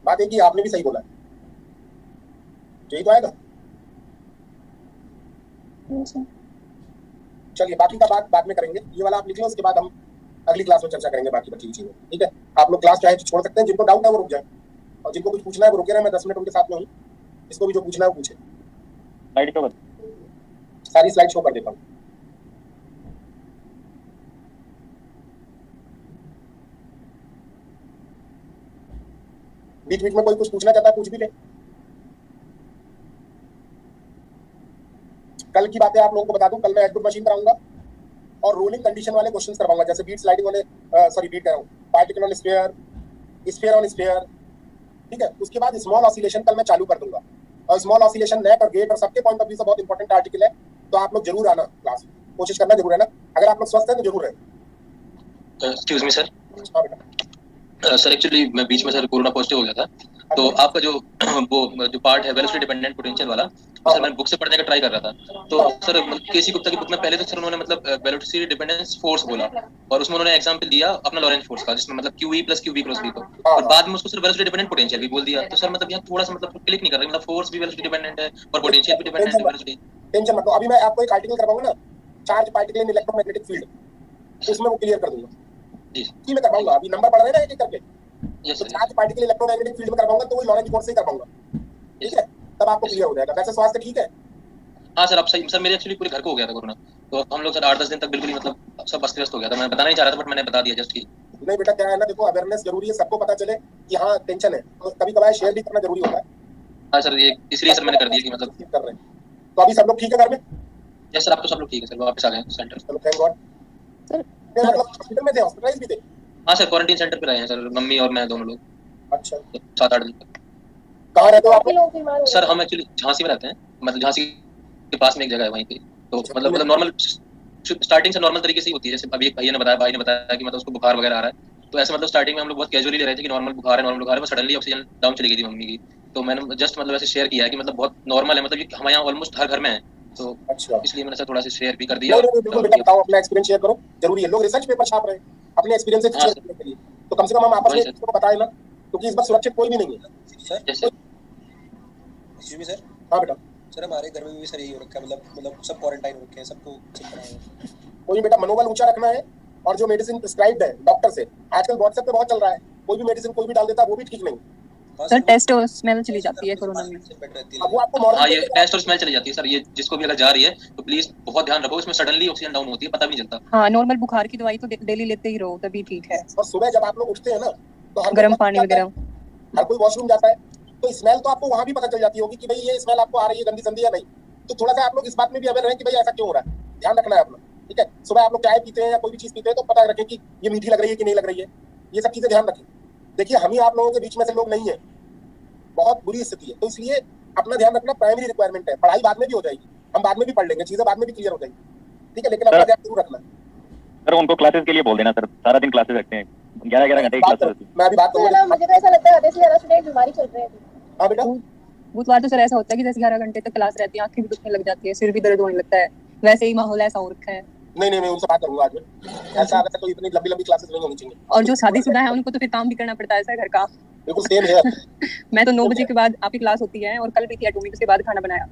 बात है कि आपने भी सही बोला, यही तो आएगा। चलिए बाकी का बात बाद में करेंगे, ये वाला आप लिख लो, उसके बाद हम अगली क्लास में चर्चा करेंगे बाकी बची चीजें। ठीक है, आप लोग क्लास चाहे तो छोड़ सकते हैं, जिनको डाउट है वो रुक जाए, और जिनको कुछ पूछना है वो रुके रहे। मैं 10 मिनट उनके साथ में हूँ, इसको भी जो पूछना है वो पूछे। स्लाइड शो कर, सारी स्लाइड शो कर देता हूँ। बीच बीच में कोई कुछ पूछना चाहता है पूछ भी ले। कल की बातें आप लोगों को बता दूं, कल मैं एडबुट मशीन कराऊंगा और रोलिंग कंडीशन वाले क्वेश्चंस करवाऊंगा, जैसे बीट स्लाइडिंग वाले, सॉरी बीट कह रहा हूं, particle on sphere, sphere on sphere. ठीक है, उसके बाद स्मॉल ऑसिलेशन कल मैं चालू कर दूंगा, और स्मॉल ऑसिलेशन नेट और गेट और सबके पॉइंट ऑफ व्यू से बहुत इंपॉर्टेंट आर्टिकल है, तो आप लोग जरूर आना क्लास, कोशिश करना जरूर है ना। अगर आप लोग स्वस्थ हैं तो जरूर है। Excuse me sir. हाँ बेटा। सर एक्चुअली मैं बीच में सर कोरोना पॉजिटिव हो गया था, तो आपका जो वो जो पार्ट है वेलोसिटी डिपेंडेंट पोटेंशियल वाला, तो सर मैं बुक से पढ़ने का ट्राई कर रहा था। तो सर केसी गुप्ता की बुक में पहले तो सर उन्होंने मतलब वेलोसिटी डिपेंडेंस फोर्स बोला, और उसमें उन्होंने एग्जांपल दिया अपना लॉरेंज फोर्स का, जिसमें मतलब QE + QV क्रॉस V को, और बाद में उसको सर वेलोसिटी डिपेंडेंट पोटेंशियल भी बोल दिया। तो सर मतलब यहाँ थोड़ा सा मतलब क्लिक नहीं कर रहा, मतलब फोर्स भी वेलोसिटी डिपेंडेंट है और पोटेंशियल भी डिपेंडेंट है वेलोसिटी। टेंशन मत लो, अभी मैं आपको एक आर्टिकल करवाऊंगा ना, charge particle in electromagnetic field, उसमें वो क्लियर कर दूंगा जी जी। मैं करवाऊंगा, अभी नंबर पढ़ रहे हैं ना एक एक करके, यस तो sir. Charge particle electromagnetic field में करवाऊंगा, तो वो लॉरेंज फोर्स से ही करवाऊंगा। ठीक है, तब आपको क्लियर हो जाएगा। वैसे स्वास्थ्य ठीक है? हाँ सर, अब सही सर, मेरे एक्चुअली पूरे घर को हो गया था कोरोना, तो हम लोग सर 8-10 दिन तक बिल्कुल ही मतलब सब अस्त व्यस्त हो गया था। मैं बताना नहीं चाह रहा था, बट मैंने बता दिया जस्ट की। नहीं बेटा, क्या है ना, देखो अवेयरनेस जरूरी है, सबको पता चले कि हाँ टेंशन है, तो कभी कभार शेयर भी करना जरूरी होता है। हाँ सर, ये इसलिए सर मैंने कर दिया कि मतलब कर रहे हैं। तो अभी सब लोग ठीक है घर में? यस सर, अब तो सब लोग ठीक है सर, वापस आ गए सेंटर। चलो थैंक गॉड। सर मतलब हॉस्पिटल में थे, हॉस्पिटलाइज भी थे? हाँ सर, क्वारंटीन सेंटर पे रहे हैं सर, मम्मी और मैं दोनों लोग। अच्छा, 7-8 दिन तक। कहाँ रहते हो आप लोग? सर हम एक्चुअली झांसी में रहते हैं, मतलब झांसी के पास में एक जगह है वहीं पे, तो मतलब नॉर्मल स्टार्टिंग से नॉर्मल तरीके से ही होती है। जैसे अभी एक भाई ने बताया कि मतलब उसको बुखार वगैरह आ रहा है, तो ऐसे मतलब स्टार्टिंग में हम लोग बहुत कैजुअली ले रहे थे कि नॉर्मल बुखार है, बट सडनली ऑक्सीजन डाउन चली गई थी मम्मी की। तो मैंने जस्ट मतलब ऐसे शेयर किया है कि मतलब बहुत नॉर्मल है, मतलब ये हमारे यहाँ ऑलमोस्ट हर घर में है, तो अच्छा, इसलिए मैंने सर थोड़ा सा शेयर भी कर दिया। बिल्कुल बेटा, बताओ अपना एक्सपीरियंस शेयर करो, जरूरी है। लोग रिसर्च पेपर छाप रहे हैं अपने एक्सपीरियंस से शेयर करने के लिए, तो कम से कम हम आपस में इसको बताएं ना, क्योंकि इस बार सुरक्षित कोई भी नहीं है। Sir excuse me sir. हाँ बेटा। सर हमारे घर में भी सर यही हो रखा है, मतलब सब क्वारंटाइन हो रखे हैं, सबको चेक कराया है। कोई बेटा मनोबल ऊंचा रखना है, और जो मेडिसिन प्रिस्क्राइब्ड है डॉक्टर से, आजकल व्हाट्सएप पे बहुत चल रहा है, कोई भी मेडिसिन कोई भी डाल देता है, वो भी ठीक नहीं। सर टेस्ट और स्मेल चली जाती है कोरोना में। अब वो आपको हाँ, ये टेस्ट और स्मेल चली जाती है सर। ये जिसको भी अगर जा रही है तो प्लीज बहुत ध्यान रखो, इसमें सडनली ऑक्सीजन डाउन होती है, पता भी नहीं चलता। हाँ, नॉर्मल बुखार की दवाई तो डेली लेते ही रहो, तभी ठीक है। और सुबह जब आप लोग उठते हैं ना, तो गर्म पानी वगैरह, हर कोई वॉशरूम जाता है, तो स्मेल तो आपको वहां भी पता चल जाती होगी कि भाई ये स्मेल आपको आ रही है गंदी संदी या नहीं। तो थोड़ा सा आप लोग इस बात में भी अवेयर रहें कि भाई ऐसा क्यों हो रहा है, ध्यान रखना है अपना। ठीक है, सुबह आप लोग चाय पीते हैं या कोई भी चीज पीते हैं, तो पता रखें कि ये मीठी लग रही है कि नहीं लग रही है, ये सब चीजें ध्यान रखें। देखिए हम ही आप लोगों के बीच में से लोग नहीं है, बहुत बुरी स्थिति है, तो इसलिए अपना ध्यान रखना प्राइमरी रिक्वायरमेंट है। पढ़ाई बाद में भी हो जाएगी, हम बाद में भी पढ़ लेंगे, चीजें बाद में भी क्लियर हो जाएगी। ठीक है, लेकिन अपना ध्यान जरूर रखना। सर उनको क्लासेस के लिए बोल देना सर, सारा दिन क्लासेस रखते हैं, 11-11 घंटे की क्लासेस होती है। मैं अभी बात करूंगा। मुझे तो ऐसा लगता है आधे से ज्यादा स्टूडेंट बीमारी चल रहे हैं। हां बेटा, बुधवार तो सर ऐसा होता है कि 10-11 घंटे तक क्लास रहती है, आंखें भी दुखने लग जाती है, सिर भी दर्द होने लगता है, वैसे ही माहौल ऐसा हो रखा है। नहीं मैं उनसे बात करूंगा आज में। ऐसा अगर तो इतनी लंबी क्लासेस नहीं होनी चाहिए। और जो शादीशुदा है उनको तो फिर काम भी करना पड़ता है सर घर का। बिल्कुल सेम है। मैं तो 9 बजे के बाद आपकी क्लास होती है और कल भी थी एटॉमिक, उसके बाद खाना बनाया,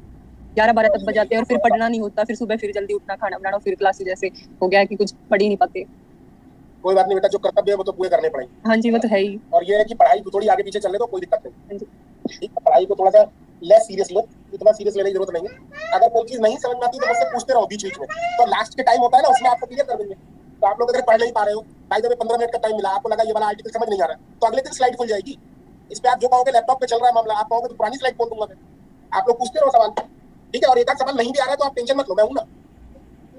11-12 तक बज जाते हैं और फिर पढ़ना नहीं होता, फिर सुबह फिर जल्दी उठना, खाना बनाना, फिर क्लासेस जैसे हो गया है कि कुछ पढ़ ही नहीं पाते। कोई बात नहीं बेटा, जो कर्तव्य है वो तो पूरे करने पड़ेंगे। हाँ जी, वो तो है ही। और ये है कि पढ़ाई को थोड़ी आगे पीछे चलने दो, कोई दिक्कत नहीं। ठीक है, पढ़ाई को थोड़ा सा लेस सीरियस लो, इतना सीरियस लेने की जरूरत नहीं है। अगर कोई चीज नहीं समझ में आती तो मुझसे पूछते रहो बीच में, तो लास्ट के टाइम होता है ना, उसमें आपको क्लियर कर देंगे। तो आप लोग अगर पढ़ नहीं पा रहे हो, भाई जब 15 मिनट का टाइम मिला, आपको लगा ये वाला आर्टिकल समझ नहीं आ रहा है, तो अगले दिन स्लाइड खुल जाएगी। इस पे आप जो कहोगे लैपटॉप पे चल रहा है मामला, आप कहोगे तो पुरानी स्लाइड खोल दूंगा मैं। आप लोग पूछते रहो सवाल, ठीक है। और एक आध सवाल नहीं भी आ रहा है तो आप टेंशन मत लो, मैं हूं ना,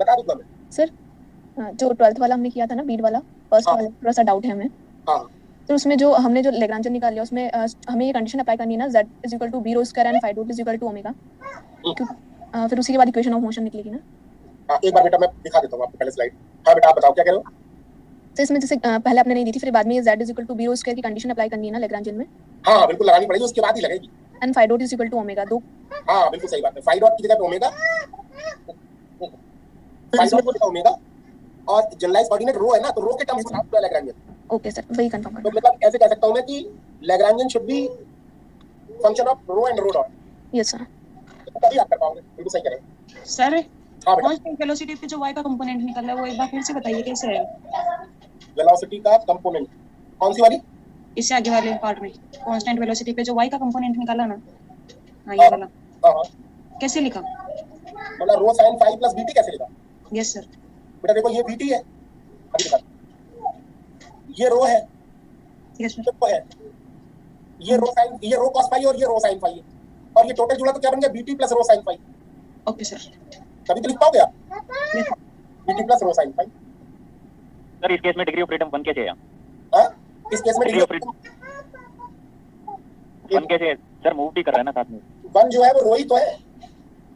बता दूंगा मैं। सर जो 12th वाला हमने किया था ना, बीड वाला फर्स्ट वाला, थोड़ा सा डाउट है हमें। हां, तो उसमें जो हमने जो लैग्रांजन निकाल लिया, उसमें हमें ये कंडीशन अप्लाई करनी है ना, z = b rho square and phi dot = omega, फिर उसी के बाद इक्वेशन ऑफ मोशन निकलेगी ना। हां, एक बार बेटा मैं दिखा देता हूं आपको पहले स्लाइड। हां बेटा, आप बताओ क्या कह रहे हो। तो इसमें जैसे पहले आपने नहीं दी थी, फिर बाद में ये z = b rho square की कंडीशन अप्लाई करनी है ना लैग्रांजन में। हां बिल्कुल लगानी पड़ेगी, उसके बाद ही लगेगी। एंड phi dot = ओमेगा, दो। हां बिल्कुल सही बात है, phi dot की जगह पे ओमेगा, phi dot को ओमेगा, और जनरलाइज कोऑर्डिनेट रो है ना, तो रो के टर्म्स में आप लैग्रांजन। ओके सर, वही कंफर्म कर। तो मतलब ऐसे कह सकता हूं मैं कि Lagrangian should be function of rho and rho dot. Yes sir, तभी आप कर पाओगे, बिल्कुल सही कह रहे हो सर। हां बेटा, कांस्टेंट वेलोसिटी पे जो y का कंपोनेंट निकल रहा है वो एक बार फिर से बताइए कैसे है। वेलोसिटी का कंपोनेंट कौन सी वाली? इससे आगे वाले पार्ट में कांस्टेंट वेलोसिटी पे जो y का कंपोनेंट निकाला ना, हां ये वाला। हां, कैसे लिखा? मतलब रो sin phi प्लस bt कैसे लिखा? Yes sir. बेटा देखो, ये bt है, अभी दिखा, ये रो है, यस सर, वो है, ये रो sin, ये रो cos phi और ये रो sin phi है, और ये टोटल जुड़ा तो क्या बन गया, bt प्लस रो sin phi। ओके सर, तभी तो लिख पाओगे आप, bt प्लस रो sin phi। सर इस केस में डिग्री ऑफ फ्रीडम 1 कैसे है? हां, इस केस में डिग्री ऑफ फ्रीडम 1 कैसे है सर? मूव भी कर रहा है ना साथ में। 1 जो है वो रो ही तो है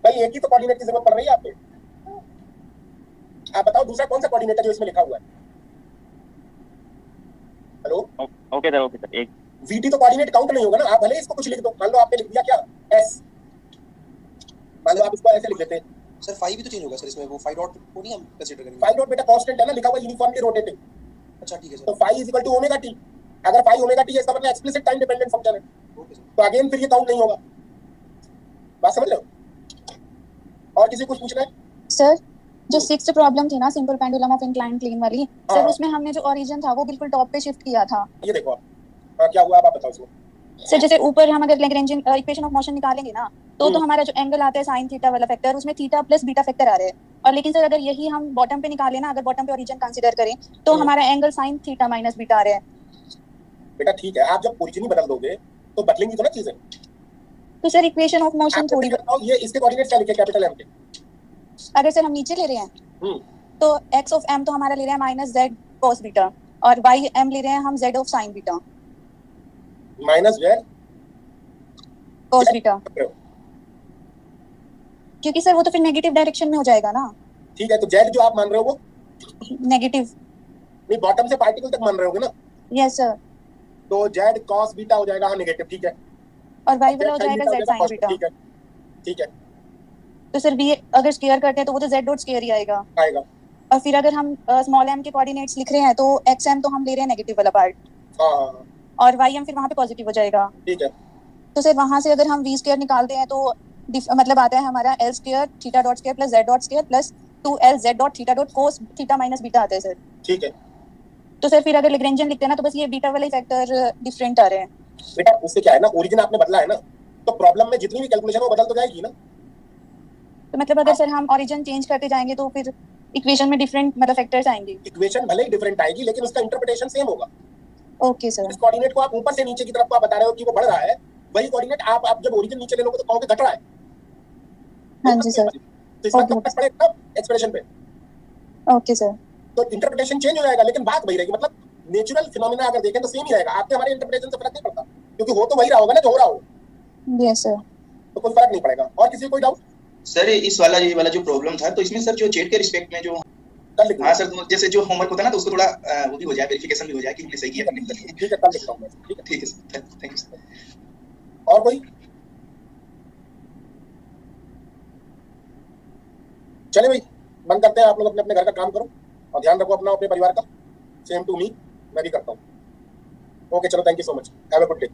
भाई, एक ही तो कोऑर्डिनेट की जरूरत पड़ रही है आपको। आप बताओ दूसरा कौन सा कोऑर्डिनेट है जो इसमें लिखा हुआ है? हेलो, ओके सर, एक vt तो कोऑर्डिनेट काउंट नहीं होगा ना। आप भले इसको कुछ लिख दो, मान लो आपने लिख दिया क्या s, मान लो आप इसको ऐसे लिख देते हैं सर फाई भी तो चेंज होगा सर इसमें, वो फाई डॉट को नहीं हम कंसीडर करेंगे। फाई डॉट बेटा कांस्टेंट है ना, लिखा हुआ यूनिफॉर्मली रोटेटिंग। अच्छा ठीक है सर। तो phi is equal to omega t. अगर फाई ओमेगा टी है इसका मतलब एक्सप्लिसिट टाइम डिपेंडेंट फंक्शन है, ओके सर। तो अगेन फिर ये काउंट नहीं होगा। बात समझ रहे हो? और किसी कुछ पूछना है? सर जो 6th प्रॉब्लम थी ना, simple pendulum of inclined plane वाली, हाँ। सर उसमें हमने जो ओरिजिन था वो बिल्कुल टॉप पे शिफ्ट किया था। ये देखो आप, क्या हुआ आप बताओ इसमें। सर जैसे ऊपर हम अगर लैग्रेंजियन इक्वेशन ऑफ मोशन निकालेंगे ना, तो हमारा जो एंगल आता है sin थीटा वाला फैक्टर, उसमें थीटा प्लस बीटा फैक्टर आ रहे हैं। और लेकिन सर अगर यही हम बॉटम पे निकालें ना, अगर बॉटम पे ओरिजिन कंसीडर करें, तो हमारा angle sin theta minus beta आ रहा है। बेटा ठीक है, आप जब ओरिजिन ही बदल दोगे तो बदलेंगी तो ना चीजें। तो सर इक्वेशन ऑफ मोशन थोड़ी, ये इसके कोऑर्डिनेट क्या लिखे, कैपिटल M के? अगर सर हम नीचे ले रहे हैं तो x ऑफ m तो हमारा ले रहे हैं माइनस z cos बीटा, और y m ले रहे हैं हम z of sin beta minus z cos beta, क्योंकि सर वो तो फिर नेगेटिव डायरेक्शन में हो जाएगा ना। ठीक है, तो z जो आप मान रहे हो वो नेगेटिव नहीं, बॉटम से पार्टिकल तक मान रहे होगे ना। यस सर, तो z cos बीटा हो जाएगा, हाँ नेगेटिव, ठीक है। और y वाला हो जाएगा z sin बीटा, ठीक है ठीक है। तो सर b अगर स्क्वायर करते हैं तो वो तो z डॉट स्क्वायर ही आएगा। और फिर अगर हम स्मॉल m के कोऑर्डिनेट्स लिख रहे हैं तो xm तो हम ले रहे हैं नेगेटिव वाला पार्ट, हाँ, और ym फिर वहां पे पॉजिटिव हो जाएगा। ठीक है। तो सर वहां से अगर हम v स्क्वायर निकालते हैं तो मतलब आता है हमारा l square theta dot square plus z dot square plus 2l z dot theta dot cos theta minus beta आता है सर। ठीक है। तो सर फिर अगर लैग्रेंजियन लिखते हैं ना, तो बस ये बीटा वाले फैक्टर डिफरेंट आ रहे हैं। बेटा उससे क्या है ना, ओरिजिन आपने बदला है ना, तो प्रॉब्लम में जितनी भी कैलकुलेशन वो बदल तो जाएगी ना। तो मतलब अगर सर हम ओरिजिन चेंज करते जाएंगे तो फिर इक्वेशन में डिफरेंट मतलब फैक्टर्स आएंगे। इक्वेशन भले ही डिफरेंट आएगी लेकिन उसका इंटरप्रिटेशन सेम होगा। Okay sir. इस कोऑर्डिनेट को आप ऊपर से नीचे की तरफ को आप बता रहे हो कि वो बढ़ रहा है, वही कोऑर्डिनेट आप जब ओरिजिन नीचे ले लोगे तो कहोगे घट रहा है। हां जी सर। तो इसका फर्क पड़ेगा एक्सप्रेशन पे। Okay sir. तो इंटरप्रिटेशन चेंज हो जाएगा लेकिन बात वही रहेगी, मतलब नेचुरल फिनोमेना अगर देखें तो सेम ही रहेगा। आपके हमारे इंटरप्रिटेशन से फर्क नहीं पड़ता, क्योंकि हो तो वही रहा होगा ना जो हो रहा हो। Yes sir. तो कोई फर्क नहीं पड़ेगा। और किसी को कोई डाउट? सर इस वाला ये वाला जो प्रॉब्लम था, तो इसमें सर जो जेड के रिस्पेक्ट में जो कल लिख हाँ सर, तो जैसे जो होमवर्क होता है ना, तो उसको थोड़ा वो भी हो जाए, वेरिफिकेशन भी हो जाए कि हमने सही किया कि नहीं किया। ठीक है, कल लिखता हूँ मैं। ठीक है सर, थैंक यू सर। और कोई? चले भाई, बंद करते हैं। आप लोग अपने अपने घर का काम करो और ध्यान रखो अपना, अपने परिवार का। सेम टू मी, मैं भी करता हूँ। ओके चलो, thank you so much, have a good day.